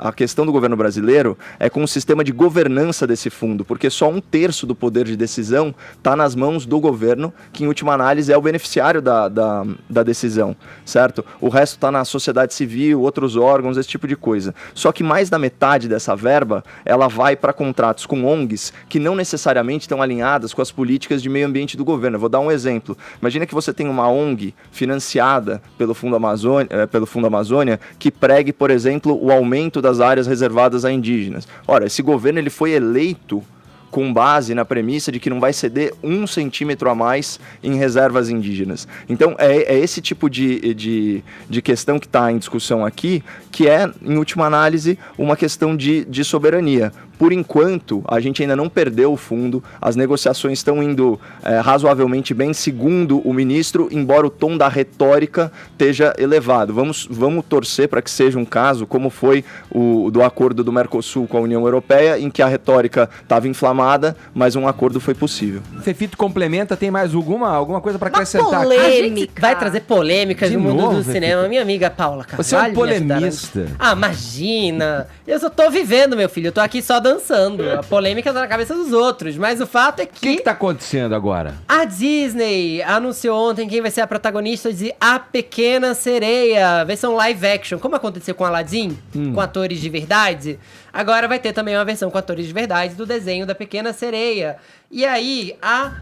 a questão do governo brasileiro é com o sistema de governança desse fundo, porque só 1/3 do poder de decisão está nas mãos do governo, que em última análise é o beneficiário da decisão, certo? O resto está na sociedade civil, outros órgãos, esse tipo de coisa. Só que mais da metade dessa verba, ela vai para contratos com ONGs que não necessariamente estão alinhadas com as políticas de meio ambiente do governo. Eu vou dar um exemplo. Imagina que você tem uma ONG financiada pelo Fundo Amazônia que pregue, por exemplo, o aumento das áreas reservadas a indígenas. Ora, esse governo ele foi eleito com base na premissa de que não vai ceder 1 centímetro a mais em reservas indígenas. Então, é esse tipo de questão que está em discussão aqui, que é, em última análise, uma questão de soberania. Por enquanto, a gente ainda não perdeu o fundo, as negociações estão indo razoavelmente bem, segundo o ministro, embora o tom da retórica esteja elevado. Vamos torcer para que seja um caso, como foi o do acordo do Mercosul com a União Europeia, em que a retórica estava inflamada, mas um acordo foi possível. Fefito complementa, tem mais alguma coisa para acrescentar? A gente vai trazer polêmicas no mundo do cinema. Minha amiga Paula Carvalho. Você é um polemista. Imagina! Eu só tô vivendo, meu filho. Eu tô aqui só dançando. A polêmica tá na cabeça dos outros. Mas o fato é que... O que tá acontecendo agora? A Disney anunciou ontem quem vai ser a protagonista de A Pequena Sereia. Versão live action. Como aconteceu com Aladdin? Com atores de verdade. Agora vai ter também uma versão com atores de verdade do desenho da Pequena Sereia. E aí, a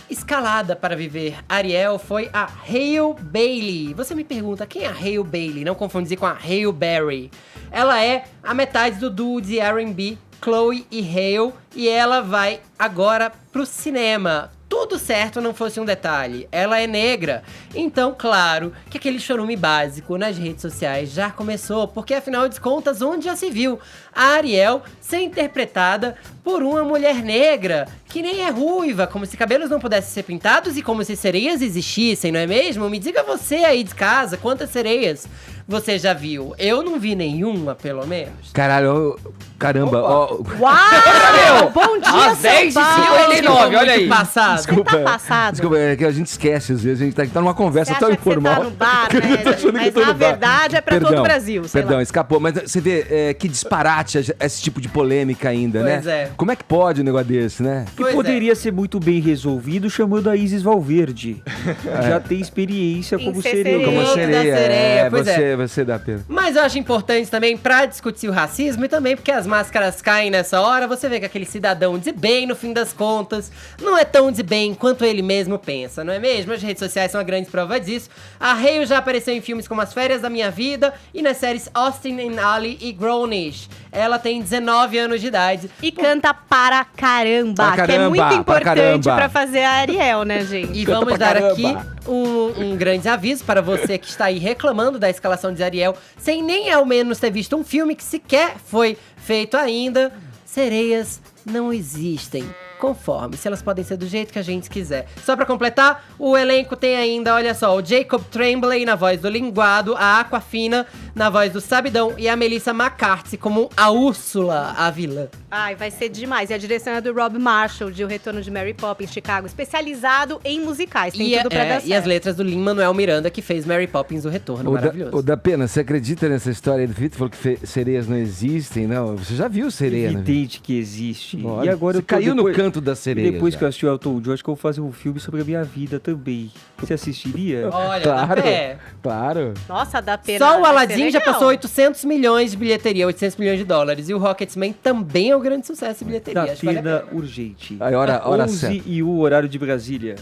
escalada para viver Ariel foi a Hale Bailey. Você me pergunta, quem é a Hale Bailey? Não confundir com a Hale Berry. Ela é a metade do duo de R&B Chloe e Hale, e ela vai agora pro cinema. tudo certo não fosse um detalhe. Ela é negra. Então, claro, que aquele chorume básico nas redes sociais já começou, porque afinal de contas, onde já se viu a Ariel ser interpretada por uma mulher negra, que nem é ruiva, como se cabelos não pudessem ser pintados e como se sereias existissem, não é mesmo? Me diga você aí de casa, quantas sereias você já viu? Eu não vi nenhuma, pelo menos. Caralho, caramba. Ó, Uau! Bom dia, São Paulo! Olha aí. Passado. desculpa, Tá passado. desculpa, é que a gente esquece às vezes, a gente tá numa conversa Você tão acha que você informal. tá no bar, que a gente tá né? achando que Mas eu tô na no bar. verdade é pra todo o Brasil, sei Perdão, lá. escapou. Mas você vê que disparate esse tipo de polêmica ainda, Pois né? é. Como é que pode um negócio desse, né? Que Pois poderia ser muito bem resolvido chamando a Isis Valverde. É. Já tem experiência Em como ser sereia. sereia. Como da sereia, sereia, pois você dá pena. Mas eu acho importante também pra discutir o racismo e também porque as máscaras caem nessa hora, você vê que aquele cidadão de bem, no fim das contas, não é tão de bem quanto ele mesmo pensa, não é mesmo? As redes sociais são uma grande prova disso. A Hale já apareceu em filmes como As Férias da Minha Vida e nas séries Austin and Ali e Grownish. Ela tem 19 anos de idade. E canta para caramba, Pra que é caramba, muito pra importante caramba. pra fazer a Ariel, né, gente? E Canta vamos pra dar caramba. aqui um grande aviso para você que está aí reclamando da escalação de Ariel, sem nem ao menos ter visto um filme que sequer foi feito ainda. Sereias não existem. Conforme, se elas podem ser do jeito que a gente quiser. Só pra completar, o elenco tem ainda, olha só, o Jacob Tremblay na voz do Linguado, a Aquafina na voz do Sabidão e a Melissa McCarthy como a Úrsula, a vilã. Ai, vai ser demais. E a direção é do Rob Marshall, de O Retorno de Mary Poppins, Chicago, especializado em musicais. Tem tudo pra dar certo. E as letras do Lin-Manuel Miranda, que fez Mary Poppins, O Retorno, maravilhoso. O da Pena, você acredita nessa história aí do Vitor? Falou que sereias não existem, não? Você já viu sereia, né? Evidente que existe. Olha, E agora você eu tô caiu no depois- canto da sereia. Depois já. que eu assisti o Elton John, acho que eu vou fazer um filme sobre a minha vida também. Você assistiria? Olha, Claro, é. claro. Nossa, dá pena. Só o vai ser Aladdin já legal. passou 800 milhões de bilheteria, 800 milhões de dólares. E o Rocketman também é um grande sucesso de bilheteria. Da Acho que vale a pena pena. urgente. Aí, hora 11 certa. e o horário de Brasília.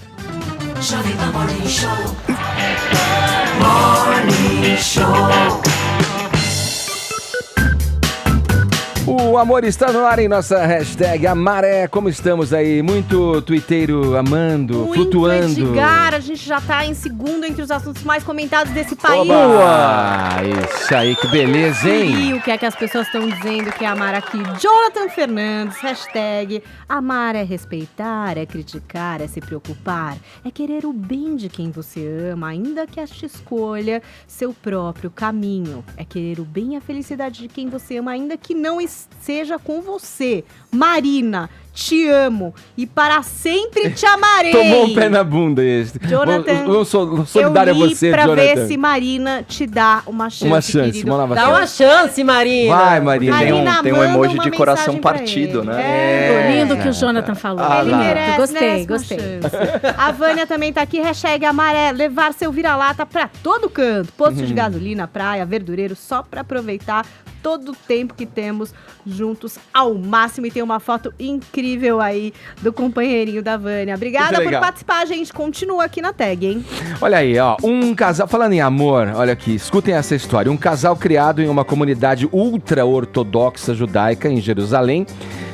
O amor está no ar em nossa hashtag Amaré. Como estamos aí? Muito tuiteiro amando, Muito, flutuando. Edgar, a gente já tá em segundo entre os assuntos mais comentados desse país. Oba! Isso aí, que beleza, hein? E o que é que as pessoas estão dizendo que é amar aqui? Jonathan Fernandes, hashtag amar é respeitar, é criticar, é se preocupar, é querer o bem de quem você ama, ainda que esta escolha seu próprio caminho. É querer o bem e a felicidade de quem você ama, ainda que não seja com você. Marina, te amo e para sempre te amarei. Tomou um pé na bunda esse. Jonathan, eu sou solidário a eu li você, pra Jonathan. ver se Marina te dá uma chance, Uma chance, querido. uma nova Dá chance. uma chance, Marina. Vai, Marina. Marina, Tem um manda emoji uma de coração mensagem pra partido, ele. né? Lindo que o Jonathan falou. Ah, Ele lá. merece, Gostei, merece uma gostei. chance. A Vânia também tá aqui, hashtag amaré, levar seu vira-lata pra todo canto. Posto de gasolina, praia, verdureiro, só pra aproveitar todo o tempo que temos juntos ao máximo. E tem uma foto incrível aí do companheirinho da Vânia. Obrigada Muito por legal. participar, gente. Continua aqui na tag, hein? Olha aí, ó, um casal, falando em amor, olha aqui, escutem essa história. Um casal criado em uma comunidade ultra-ortodoxa judaica em Jerusalém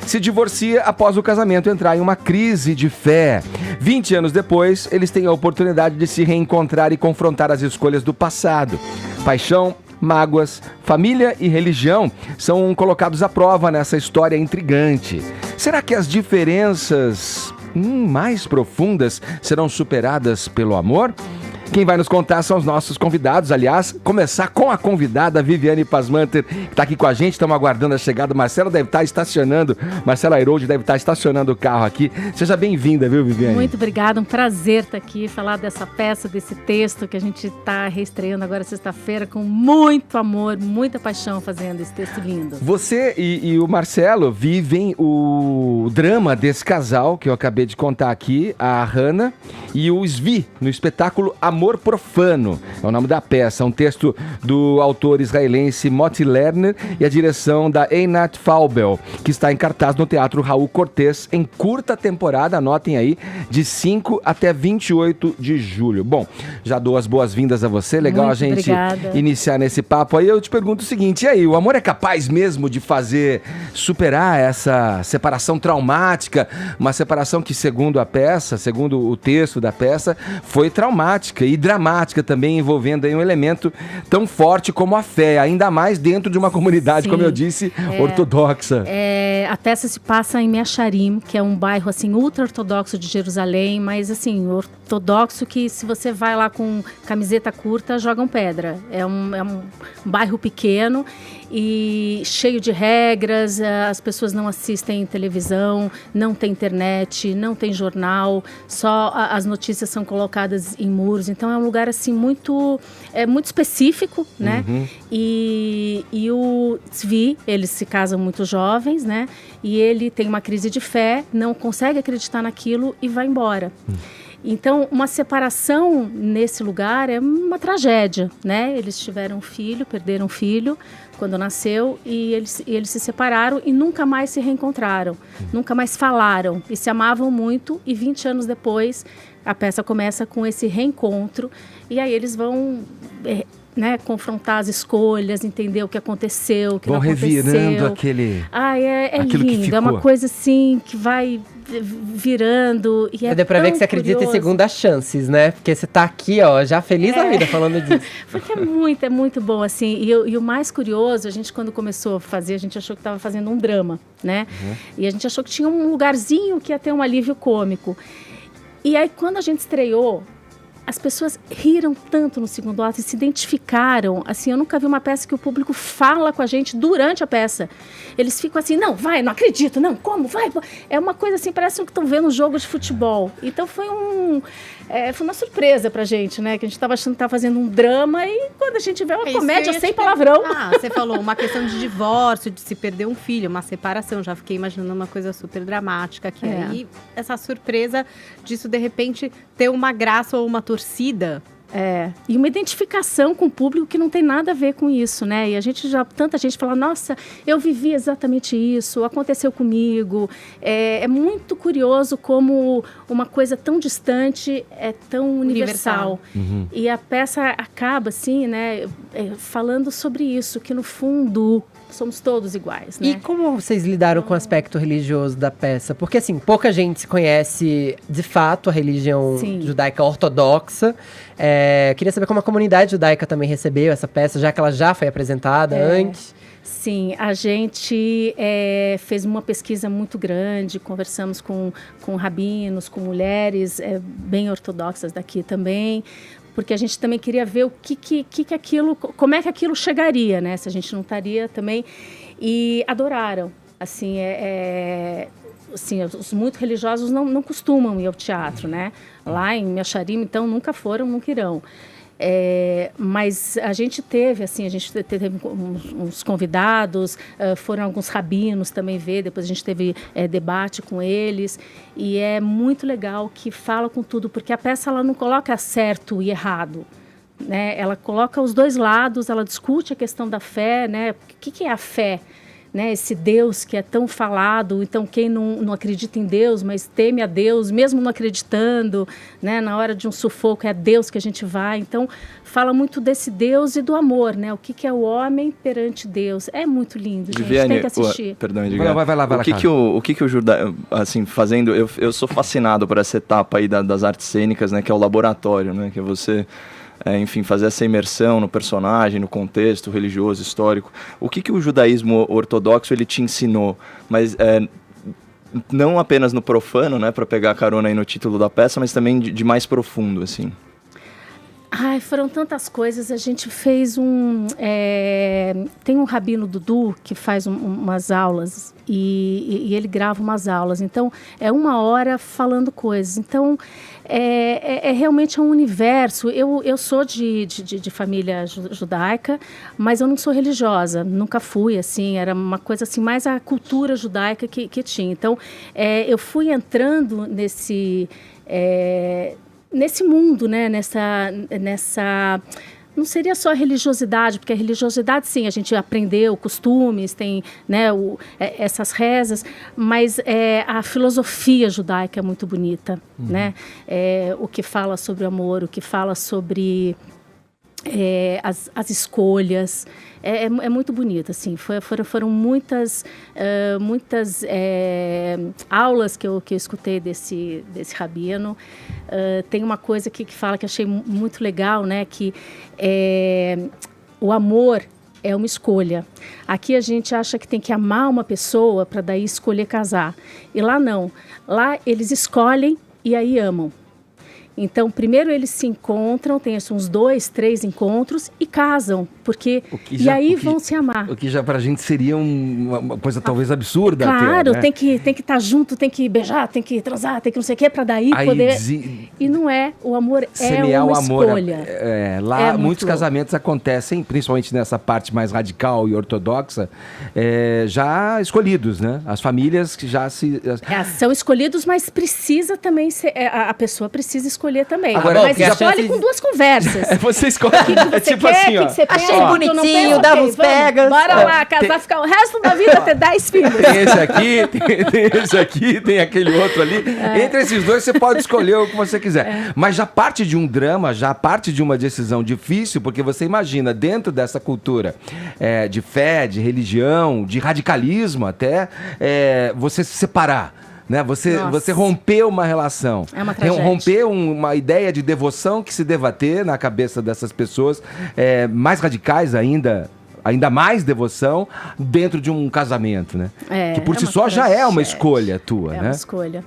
se divorcia após o casamento entrar em uma crise de fé. 20 anos depois, eles têm a oportunidade de se reencontrar e confrontar as escolhas do passado. Paixão, mágoas, família e religião são colocados à prova nessa história intrigante. Será que as diferenças mais profundas serão superadas pelo amor? Quem vai nos contar são os nossos convidados. Aliás, começar com a convidada Viviane Pasmanter, que está aqui com a gente. Estamos aguardando a chegada. Marcelo deve estar estacionando. Marcelo Airoldi deve estar estacionando o carro aqui. Seja bem-vinda, viu, Viviane? Muito obrigada, um prazer estar aqui, falar dessa peça, desse texto que a gente está reestreando agora sexta-feira com muito amor, muita paixão fazendo esse texto lindo. Você e o Marcelo vivem o drama desse casal que eu acabei de contar aqui, a Hannah e o Svi, no espetáculo Amor Amor Profano, é o nome da peça, um texto do autor israelense Moti Lerner e a direção da Einat Faubel, que está em cartaz no Teatro Raul Cortez em curta temporada, anotem aí, de 5 até 28 de julho. Bom, já dou as boas-vindas a você, legal Muito a gente obrigada. iniciar nesse papo aí. Eu te pergunto o seguinte, e aí, o amor é capaz mesmo de superar essa separação traumática, uma separação que, segundo a peça, segundo o texto da peça, foi traumática e dramática também, envolvendo aí um elemento tão forte como a fé, ainda mais dentro de uma comunidade, Sim. como eu disse, ortodoxa. A peça se passa em Meacharim, que é um bairro assim ultra-ortodoxo de Jerusalém, mas assim, ortodoxo que se você vai lá com camiseta curta, jogam pedra. É um bairro pequeno e cheio de regras, as pessoas não assistem televisão, não tem internet, não tem jornal, só as notícias são colocadas em muros, então é um lugar assim muito específico, né? E o Tzvi, eles se casam muito jovens, né? E ele tem uma crise de fé, não consegue acreditar naquilo e vai embora. Então, uma separação nesse lugar é uma tragédia, né? Eles tiveram um filho, perderam um filho quando nasceu e eles se separaram e nunca mais se reencontraram, nunca mais falaram e se amavam muito e 20 anos depois a peça começa com esse reencontro e aí eles vão... confrontar as escolhas, entender o que aconteceu, o que não aconteceu. Revirando aquele... é lindo, é uma coisa assim que vai virando e Deu pra ver que você acredita em segundas chances, né? Porque você tá aqui, ó, já feliz da vida falando disso. Porque é muito bom, assim. E o mais curioso, a gente quando começou a fazer, a gente achou que estava fazendo um drama, né? E a gente achou que tinha um lugarzinho que ia ter um alívio cômico. E aí, quando a gente estreou, as pessoas riram tanto no segundo ato e se identificaram. Assim, eu nunca vi uma peça que o público fala com a gente durante a peça. Eles ficam assim, não acredito, não, como, vai. É uma coisa assim, parece que estão vendo um jogo de futebol. Então foi uma surpresa pra gente, né? Que a gente estava achando que estava fazendo um drama e quando a gente vê uma comédia sem palavrão. Você falou uma questão de divórcio, de se perder um filho, uma separação. Já fiquei imaginando uma coisa super dramática aqui. Aí essa surpresa disso, de repente, ter uma graça ou uma torcida. E uma identificação com o público que não tem nada a ver com isso, né? E tanta gente fala, nossa, eu vivi exatamente isso, aconteceu comigo. É muito curioso como uma coisa tão distante é tão universal. E a peça acaba, assim, né, falando sobre isso, que no fundo somos todos iguais, né? E como vocês lidaram com o aspecto religioso da peça? Porque, assim, pouca gente conhece, de fato, a religião judaica ortodoxa. Queria saber como a comunidade judaica também recebeu essa peça, já que ela já foi apresentada antes. Sim, a gente fez uma pesquisa muito grande, conversamos com rabinos, com mulheres bem ortodoxas daqui também, porque a gente também queria ver o que aquilo, como é que aquilo chegaria, né? Se a gente não estaria também. E adoraram. Assim, assim, os muito religiosos não costumam ir ao teatro, né? Lá em Meacharim, então, nunca foram, nunca irão. Mas a gente teve uns convidados, foram alguns rabinos também ver, depois a gente teve debate com eles, e é muito legal que fala com tudo, porque a peça ela não coloca certo e errado, né? Ela coloca os dois lados, ela discute a questão da fé, né? O que é a fé? Né, esse Deus que é tão falado, então quem não acredita em Deus, mas teme a Deus, mesmo não acreditando, né, na hora de um sufoco é a Deus que a gente vai, então fala muito desse Deus e do amor, né, o que é o homem perante Deus, é muito lindo, gente, Viviane, tem que assistir. Perdão, Edgar. Vai lá, o que o judaico, assim, fazendo, eu sou fascinado por essa etapa aí das artes cênicas, né, que é o laboratório, né, que é você... enfim, fazer essa imersão no personagem, no contexto religioso, histórico. O que o judaísmo ortodoxo ele te ensinou? Mas não apenas no profano, né, para pegar a carona aí no título da peça, mas também de mais profundo, assim. Foram tantas coisas. A gente fez tem um rabino Dudu que faz umas aulas e ele grava umas aulas. Então, é 1 hora falando coisas. Então, realmente um universo. Eu sou de família judaica, mas eu não sou religiosa. Nunca fui, assim. Era uma coisa assim, mais a cultura judaica que tinha. Então, eu fui entrando nesse mundo, né? Nessa não seria só a religiosidade, porque a religiosidade, sim, a gente aprendeu costumes, tem, né, essas rezas, mas a filosofia judaica é muito bonita, né? O que fala sobre o amor, o que fala sobre as escolhas, é muito bonito, assim. Foram muitas aulas que eu escutei desse rabino. Tem uma coisa aqui que fala que achei muito legal, né? Que o amor é uma escolha. Aqui a gente acha que tem que amar uma pessoa para daí escolher casar. E lá não. Lá eles escolhem e aí amam. Então, primeiro eles se encontram, tem uns 2, 3 encontros e casam, porque aí vão se amar. O que já pra gente seria uma coisa talvez absurda. Claro, até, né? tem que estar junto, tem que beijar, tem que transar, tem que não sei o que, pra daí aí poder... E não é, o amor é uma escolha. Lá muitos casamentos acontecem, principalmente nessa parte mais radical e ortodoxa, já escolhidos, né? As famílias que já se... são escolhidos, mas precisa também ser, a pessoa precisa escolher também. Agora, mas escolhe com 2 conversas. Você escolhe. Tipo assim, ó. Achei bonitinho, dava uns pegas. Bora lá, casar, ficar o resto da vida, ter 10 filhos. Tem esse aqui, tem aquele outro ali. Entre esses 2 você pode escolher o que você quiser. Mas já parte de um drama, já parte de uma decisão difícil, porque você imagina, dentro dessa cultura de fé, de religião, de radicalismo até, você se separar. Né? Você rompeu uma relação, rompeu uma ideia de devoção que se deva ter na cabeça dessas pessoas, mais radicais ainda mais devoção dentro de um casamento, né? Que por si só já é uma escolha tua, né? É uma escolha,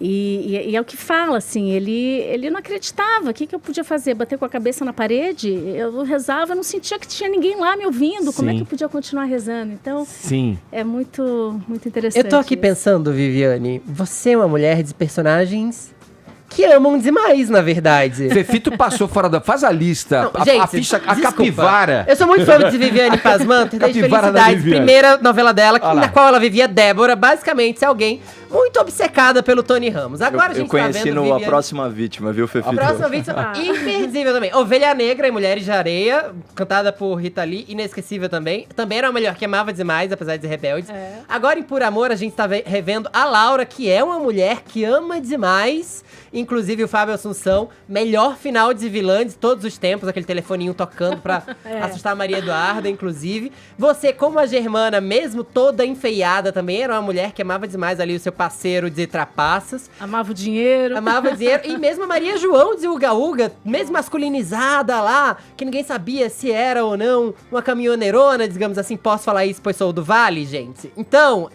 E é o que fala, assim, ele não acreditava. O que eu podia fazer? Bater com a cabeça na parede? Eu rezava, eu não sentia que tinha ninguém lá me ouvindo. Sim. Como é que eu podia continuar rezando? Então, sim, é muito, muito interessante. Eu tô aqui pensando, Viviane, você é uma mulher de personagens que amam demais, na verdade. Fefito passou fora da... Faz a lista, não, gente, a ficha, a capivara. Eu sou muito fã de Viviane Pasmanter, desde Felicidade, primeira novela dela, na qual ela vivia Débora, basicamente alguém muito obcecada pelo Tony Ramos. Agora a gente conheci tá vendo Viviane... A Próxima Vítima, viu, Fefito? A Próxima Vítima, imperdível também. Ovelha Negra e Mulheres de Areia, cantada por Rita Lee, inesquecível também. Também era uma mulher que amava demais, apesar de ser rebelde. Agora, em Por Amor, a gente tá revendo a Laura, que é uma mulher que ama demais. Inclusive o Fábio Assunção, melhor final de vilã de todos os tempos, aquele telefoninho tocando pra assustar a Maria Eduarda, inclusive. Você, como a Germana, mesmo toda enfeiada, também era uma mulher que amava demais ali o seu parceiro de trapaças. Amava o dinheiro. Amava o dinheiro. E mesmo a Maria João de Uga Uga, mesmo masculinizada lá, que ninguém sabia se era ou não uma caminhoneirona, digamos assim. Posso falar isso, pois sou do Vale, gente? Então,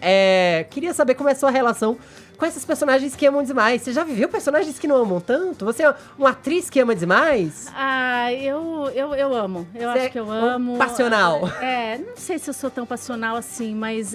queria saber como é a sua relação com esses personagens que amam demais. Você já viveu personagens que não amam tanto? Você é uma atriz que ama demais? Eu amo. Eu acho que eu amo. Passional. Não sei se eu sou tão passional assim, mas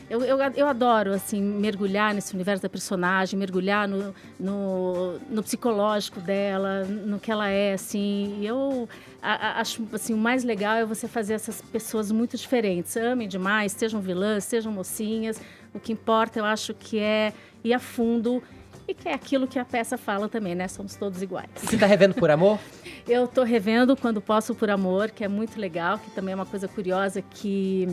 eu adoro, assim, mergulhar nesse universo da personagem, mergulhar no psicológico dela, no que ela é, assim. E eu acho, assim, o mais legal é você fazer essas pessoas muito diferentes. Amem demais, sejam vilãs, sejam mocinhas. O que importa, eu acho que é ir a fundo e que é aquilo que a peça fala também, né? Somos todos iguais. Você tá revendo Por Amor? Eu tô revendo quando posso Por Amor, que é muito legal, que também é uma coisa curiosa que...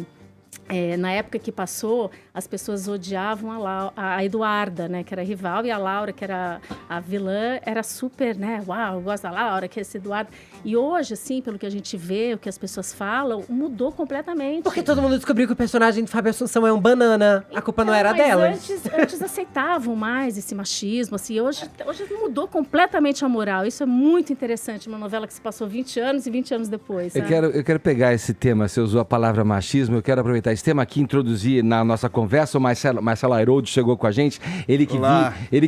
na época que passou, as pessoas odiavam a Eduarda, né, que era rival, e a Laura, que era a vilã, era super, né, uau, eu gosto da Laura, que é esse Eduardo. E hoje, assim, pelo que a gente vê, o que as pessoas falam, mudou completamente. Porque todo mundo descobriu que o personagem de Fábio Assunção é um banana, a culpa não era delas. Antes aceitavam mais esse machismo, assim, hoje mudou completamente a moral. Isso é muito interessante, uma novela que se passou 20 anos e 20 anos depois. Eu quero pegar esse tema, você usou a palavra machismo, eu quero aproveitar esse tema aqui, introduzir na nossa conversa. O Marcelo Airoldi chegou com a gente, ele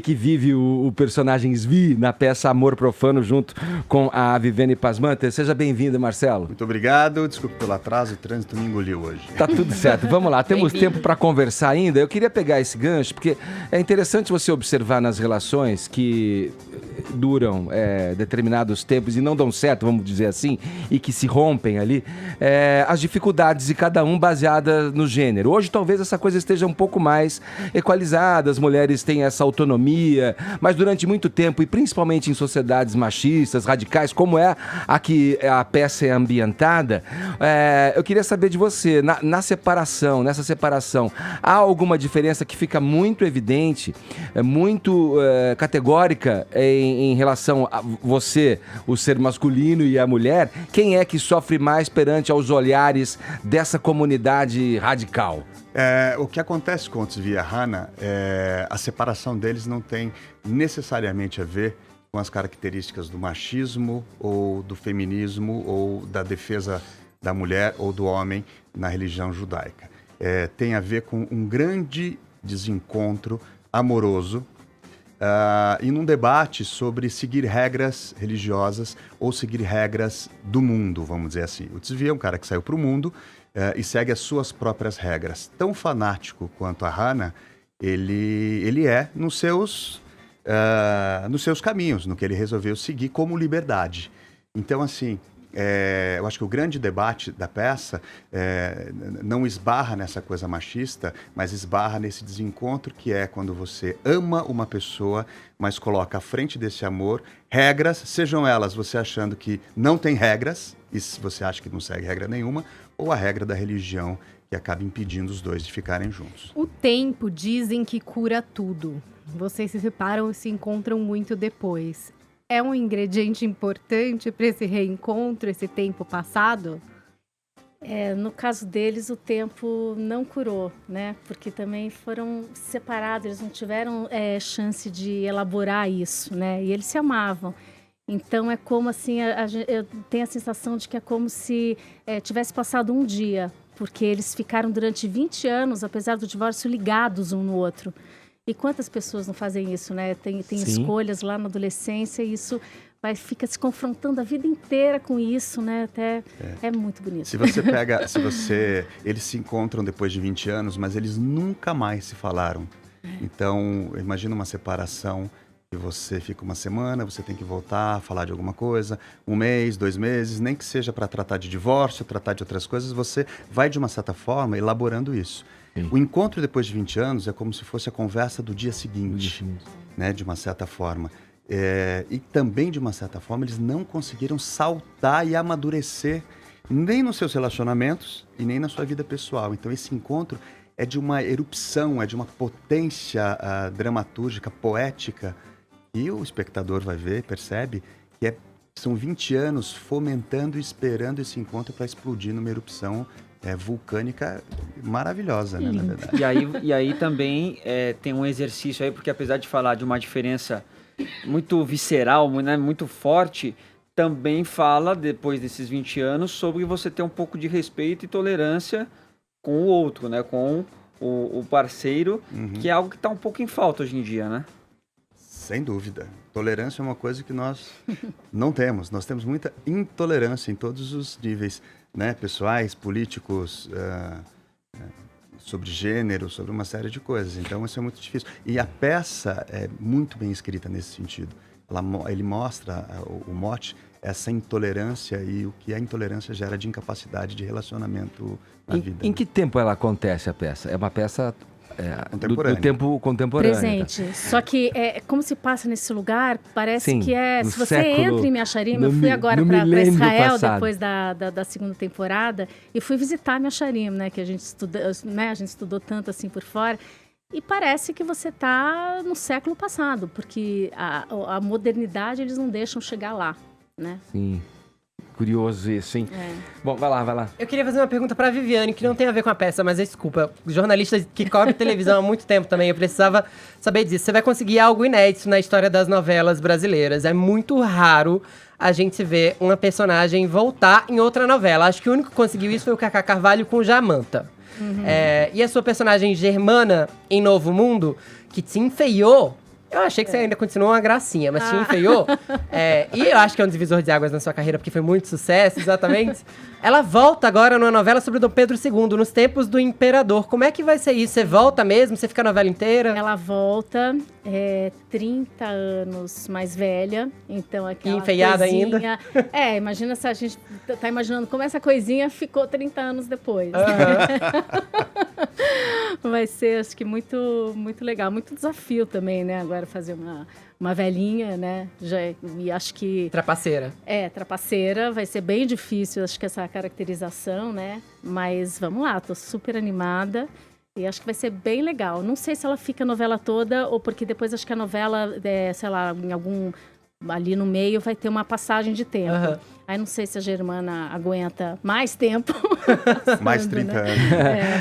que vive o personagem Svi na peça Amor Profano junto com a Viviane Pasmanter. Seja bem-vindo, Marcelo. Muito obrigado, desculpe pelo atraso, o trânsito me engoliu hoje. Tá tudo certo, vamos lá, temos tempo para conversar ainda. Eu queria pegar esse gancho, porque é interessante você observar nas relações que duram determinados tempos e não dão certo, vamos dizer assim, e que se rompem ali, as dificuldades de cada um baseada no gênero. Hoje talvez essa coisa esteja um pouco mais equalizada, as mulheres têm essa autonomia, mas durante muito tempo, e principalmente em sociedades machistas, radicais, como é a que a peça é ambientada, eu queria saber de você, nessa separação, há alguma diferença que fica muito evidente, muito categórica em relação a você, o ser masculino e a mulher? Quem é que sofre mais perante aos olhares dessa comunidade radical? O que acontece com o Tzvi e a Hannah, a separação deles não tem necessariamente a ver com as características do machismo ou do feminismo ou da defesa da mulher ou do homem na religião judaica. Tem a ver com um grande desencontro amoroso e num debate sobre seguir regras religiosas ou seguir regras do mundo, vamos dizer assim. O Tzvi é um cara que saiu para o mundo e segue as suas próprias regras. Tão fanático quanto a Hannah, ele é nos seus caminhos, no que ele resolveu seguir como liberdade. Então, assim, eu acho que o grande debate da peça não esbarra nessa coisa machista, mas esbarra nesse desencontro que é quando você ama uma pessoa, mas coloca à frente desse amor regras, sejam elas você achando que não tem regras, e você acha que não segue regra nenhuma, ou a regra da religião que acaba impedindo os dois de ficarem juntos. O tempo dizem que cura tudo. Vocês se separam e se encontram muito depois. É um ingrediente importante para esse reencontro, esse tempo passado? No caso deles, o tempo não curou, né? Porque também foram separados, eles não tiveram chance de elaborar isso, né? E eles se amavam. Então é como assim, eu tenho a sensação de que é como se tivesse passado um dia, porque eles ficaram durante 20 anos, apesar do divórcio, ligados um no outro. E quantas pessoas não fazem isso, né? Tem escolhas lá na adolescência e isso fica se confrontando a vida inteira com isso, né? Até é muito bonito. Se você eles se encontram depois de 20 anos, mas eles nunca mais se falaram. Então, imagina uma separação que você fica uma semana, você tem que voltar a falar de alguma coisa, 1 mês, 2 meses, nem que seja para tratar de divórcio, tratar de outras coisas, você vai de uma certa forma elaborando isso. Sim. O encontro depois de 20 anos é como se fosse a conversa do dia seguinte, né, de uma certa forma. E também, de uma certa forma, eles não conseguiram saltar e amadurecer nem nos seus relacionamentos e nem na sua vida pessoal. Então, esse encontro é de uma erupção, é de uma potência dramatúrgica, poética, e o espectador vai ver, percebe, que são 20 anos fomentando e esperando esse encontro para explodir numa erupção vulcânica maravilhosa, né, na verdade. E aí também tem um exercício aí, porque apesar de falar de uma diferença muito visceral, né, muito forte, também fala, depois desses 20 anos, sobre você ter um pouco de respeito e tolerância com o outro, né, com o parceiro, que é algo que está um pouco em falta hoje em dia, né? Sem dúvida. Tolerância é uma coisa que nós não temos. Nós temos muita intolerância em todos os níveis, né? Pessoais, políticos, sobre gênero, sobre uma série de coisas. Então, isso é muito difícil. E a peça é muito bem escrita nesse sentido. Ele mostra, o mote, essa intolerância e o que a intolerância gera de incapacidade de relacionamento na vida. Em que tempo ela acontece, a peça? É uma peça... contemporâneo. Do tempo contemporâneo. Presente. Tá? Só que como se passa nesse lugar, parece que se você século, entra em Miacharim, eu fui agora para Israel passado. depois da segunda temporada e fui visitar Miacharim, né, que a gente estudou tanto assim por fora, e parece que você está no século passado, porque a modernidade eles não deixam chegar lá, né? Sim. Curioso isso, hein? Bom, vai lá. Eu queria fazer uma pergunta pra Viviane, que não tem a ver com a peça, mas desculpa. Jornalista que cobre televisão há muito tempo também, eu precisava saber disso. Você vai conseguir algo inédito na história das novelas brasileiras. É muito raro a gente ver uma personagem voltar em outra novela. Acho que o único que conseguiu isso foi o Cacá Carvalho com Jamanta. E a sua personagem Germana em Novo Mundo, que te enfeiou... Eu achei que você ainda continuou uma gracinha, mas te enfeiou. E eu acho que é um divisor de águas na sua carreira, porque foi muito sucesso, exatamente. Ela volta agora numa novela sobre Dom Pedro II, nos tempos do Imperador. Como é que vai ser isso? Você volta mesmo? Você fica a novela inteira? Ela volta. 30 anos mais velha, então aquela enfeiada coisinha... Imagina se a gente tá imaginando como essa coisinha ficou 30 anos depois. Vai ser, acho que, muito, muito legal. Muito desafio também, né? Agora fazer uma velhinha, né? E acho que... Trapaceira. Trapaceira. Vai ser bem difícil, acho que essa caracterização, né? Mas vamos lá, tô super animada. E acho que vai ser bem legal. Não sei se ela fica a novela toda ou porque depois acho que a novela, sei lá, em algum... ali no meio vai ter uma passagem de tempo. Aí não sei se a Germana aguenta mais tempo. Mais 30 anos.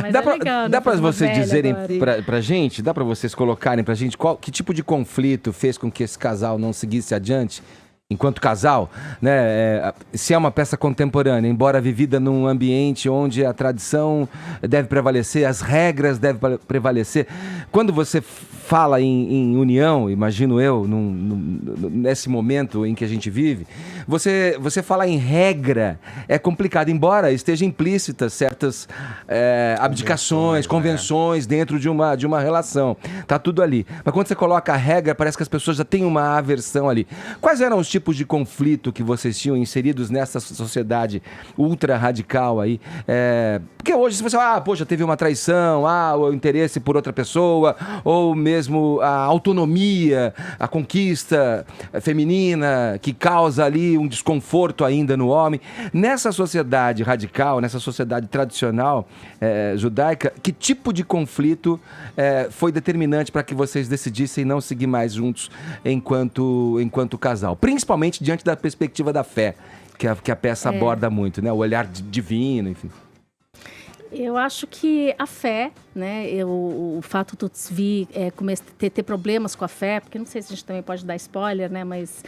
Mas dá é legal, dá para vocês dizerem agora. pra gente, dá para vocês colocarem pra gente que tipo de conflito fez com que esse casal não seguisse adiante? Enquanto casal, né? Se é uma peça contemporânea, embora vivida num ambiente onde a tradição deve prevalecer, as regras devem prevalecer. Quando você fala em união, imagino eu, nesse momento em que a gente vive, você fala em regra, é complicado, embora esteja implícitas certas abdicações, convenções dentro de uma relação. Tá tudo ali. Mas quando você coloca a regra, parece que as pessoas já têm uma aversão ali. Quais eram os tipos de conflito que vocês tinham inseridos nessa sociedade ultra radical aí? Porque hoje, se você fala, poxa, teve uma traição, o interesse por outra pessoa, ou mesmo a autonomia, a conquista feminina, que causa ali um desconforto ainda no homem. Nessa sociedade radical, nessa sociedade tradicional judaica, que tipo de conflito foi determinante para que vocês decidissem não seguir mais juntos enquanto casal? Principalmente diante da perspectiva da fé, que a peça aborda muito, né? O olhar divino, enfim. Eu acho que a fé, né? O fato do Tzvi ter problemas com a fé, porque não sei se a gente também pode dar spoiler, né? Mas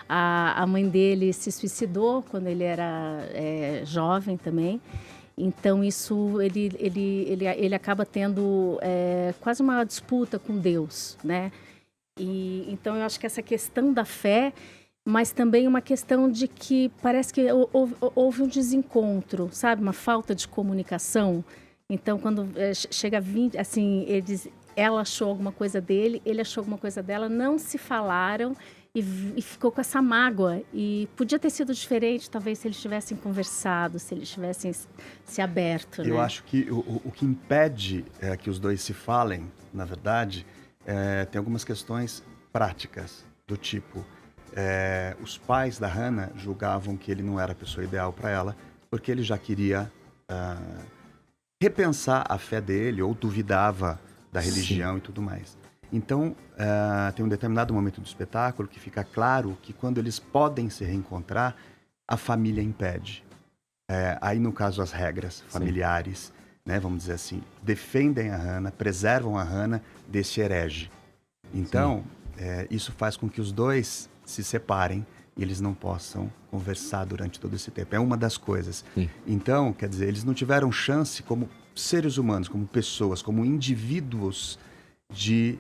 a mãe dele se suicidou quando ele era jovem também. Então isso ele acaba tendo quase uma disputa com Deus, né? E então eu acho que essa questão da fé, mas também uma questão de que parece que houve um desencontro, sabe? Uma falta de comunicação. Então, quando chega a 20, assim, ela achou alguma coisa dele, ele achou alguma coisa dela, não se falaram e ficou com essa mágoa. E podia ter sido diferente, talvez, se eles tivessem conversado, se eles tivessem se aberto, né? Eu acho que o que impede que os dois se falem, na verdade, tem algumas questões práticas, do tipo... os pais da Hannah julgavam que ele não era a pessoa ideal para ela, porque ele já queria repensar a fé dele, ou duvidava da religião e tudo mais. Então, tem um determinado momento do espetáculo que fica claro que quando eles podem se reencontrar, a família impede. Aí, no caso, as regras familiares, né, vamos dizer assim, defendem a Hannah, preservam a Hannah desse herege. Então, isso faz com que os dois se separem e eles não possam conversar durante todo esse tempo. É uma das coisas. Então, quer dizer, eles não tiveram chance como seres humanos, como pessoas, como indivíduos de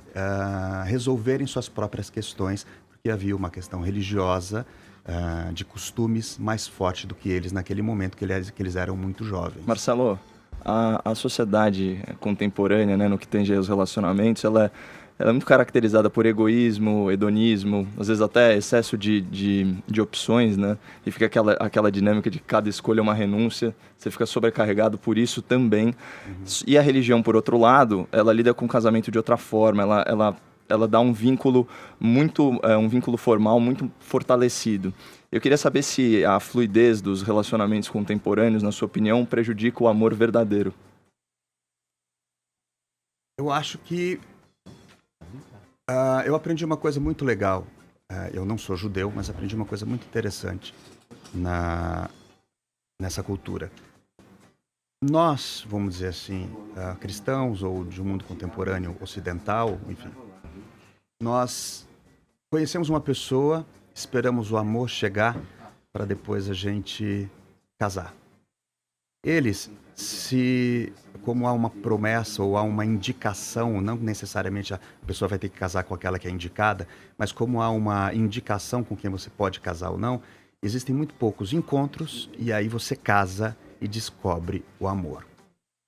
resolverem suas próprias questões, porque havia uma questão religiosa, de costumes mais forte do que eles naquele momento, que eles eram muito jovens. Marcelo, a sociedade contemporânea, né, no que tange aos relacionamentos, ela é muito caracterizada por egoísmo, hedonismo, às vezes até excesso de opções, né? E fica aquela dinâmica de cada escolha é uma renúncia, você fica sobrecarregado por isso também. E a religião, por outro lado, ela lida com o casamento de outra forma, ela dá um vínculo um vínculo formal muito fortalecido. Eu queria saber se a fluidez dos relacionamentos contemporâneos, na sua opinião, prejudica o amor verdadeiro. Eu acho que eu aprendi uma coisa muito legal. Eu não sou judeu, mas aprendi uma coisa muito interessante nessa cultura. Nós, vamos dizer assim, cristãos ou de um mundo contemporâneo ocidental, enfim, nós conhecemos uma pessoa, esperamos o amor chegar para depois a gente casar. Eles, como há uma promessa ou há uma indicação, não necessariamente a pessoa vai ter que casar com aquela que é indicada, mas como há uma indicação com quem você pode casar ou não, existem muito poucos encontros e aí você casa e descobre o amor.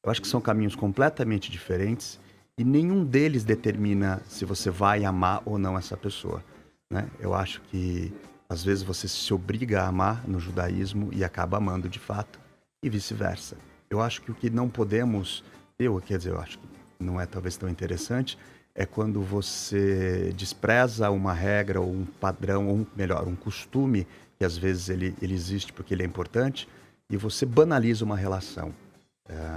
Eu acho que são caminhos completamente diferentes E nenhum deles determina se você vai amar ou não essa pessoa, né? Eu acho que às vezes você se obriga a amar no judaísmo e acaba amando de fato, e vice-versa. Eu acho que o que não podemos, eu acho que não é talvez tão interessante, é quando você despreza uma regra ou um padrão, ou melhor, um costume, que às vezes ele existe porque ele é importante, e você banaliza uma relação,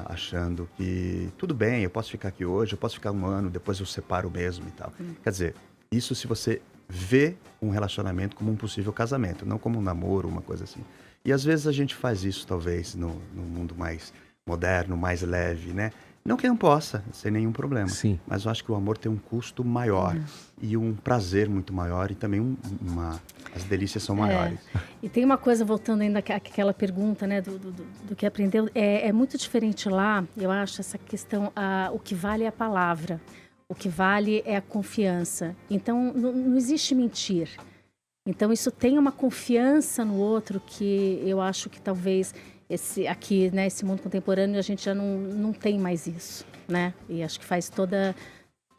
achando que tudo bem, eu posso ficar aqui hoje, eu posso ficar um ano, depois eu separo mesmo e tal. Quer dizer, isso se você vê um relacionamento como um possível casamento, não como um namoro, uma coisa assim. E às vezes a gente faz isso, talvez, no mundo mais moderno, mais leve, né? Não que não possa, sem nenhum problema. Sim. Mas eu acho que o amor tem um custo maior e um prazer muito maior e também as delícias são maiores. E tem uma coisa, voltando ainda àquela pergunta, né, do que aprendeu, é muito diferente lá, eu acho, essa questão, o que vale é a palavra, o que vale é a confiança. Então, não existe mentir. Então, isso tem uma confiança no outro que eu acho que talvez... Aqui, né, esse mundo contemporâneo, a gente já não tem mais isso, né? E acho que faz toda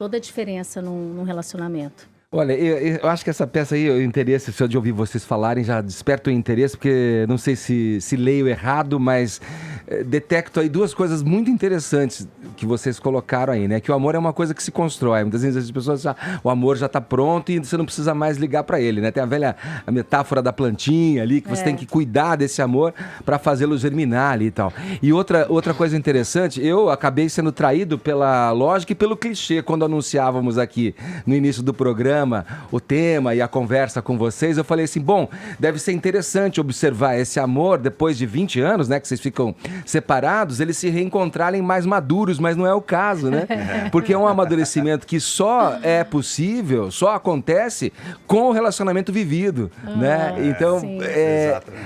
a diferença num relacionamento. Olha, eu acho que essa peça aí, o interesse, só de ouvir vocês falarem, já desperta o interesse, porque não sei se leio errado, mas detecto aí duas coisas muito interessantes que vocês colocaram aí, né? Que o amor é uma coisa que se constrói. Muitas vezes as pessoas o amor já está pronto e você não precisa mais ligar para ele, né? Tem a metáfora da plantinha ali, que você tem que cuidar desse amor para fazê-lo germinar ali e tal. E outra coisa interessante, eu acabei sendo traído pela lógica e pelo clichê quando anunciávamos aqui no início do programa o tema e a conversa com vocês. Eu falei assim, bom, deve ser interessante observar esse amor depois de 20 anos, né, que vocês ficam separados, eles se reencontrarem mais maduros, mas não é o caso, né? Porque é um amadurecimento que só é possível, só acontece com o relacionamento vivido, né? Então,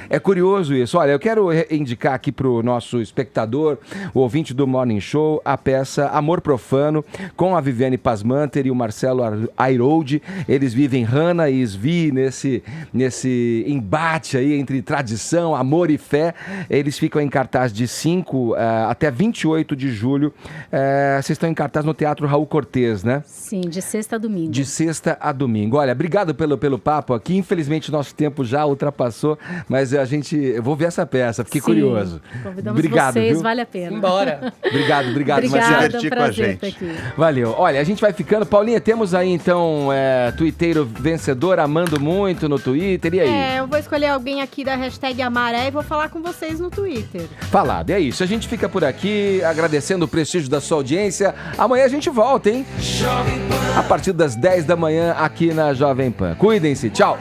é curioso isso. Olha, eu quero indicar aqui pro nosso espectador, o ouvinte do Morning Show, a peça Amor Profano, com a Viviane Pasmanter e o Marcelo Airoldi. Eles vivem Hannah e Zvi nesse embate aí entre tradição, amor e fé. Eles ficam em cartaz de 5 até 28 de julho. Vocês estão em cartaz no Teatro Raul Cortez, né? Sim, de sexta a domingo. De sexta a domingo. Olha, obrigado pelo papo aqui. Infelizmente, nosso tempo já ultrapassou, mas eu vou ver essa peça. Fiquei curioso. Convidamos obrigado, vocês, viu? vale a pena. Embora. Obrigado, Obrigada, Marcelo. é um prazer estar aqui. Valeu. Olha, a gente vai ficando. Paulinha, temos aí então tuiteiro vencedor, amando muito no Twitter, e aí? Eu vou escolher alguém aqui da hashtag Amaré e vou falar com vocês no Twitter. Falado, é isso. A gente fica por aqui, agradecendo o prestígio da sua audiência. Amanhã a gente volta, hein? A partir das 10 da manhã aqui na Jovem Pan. Cuidem-se, tchau!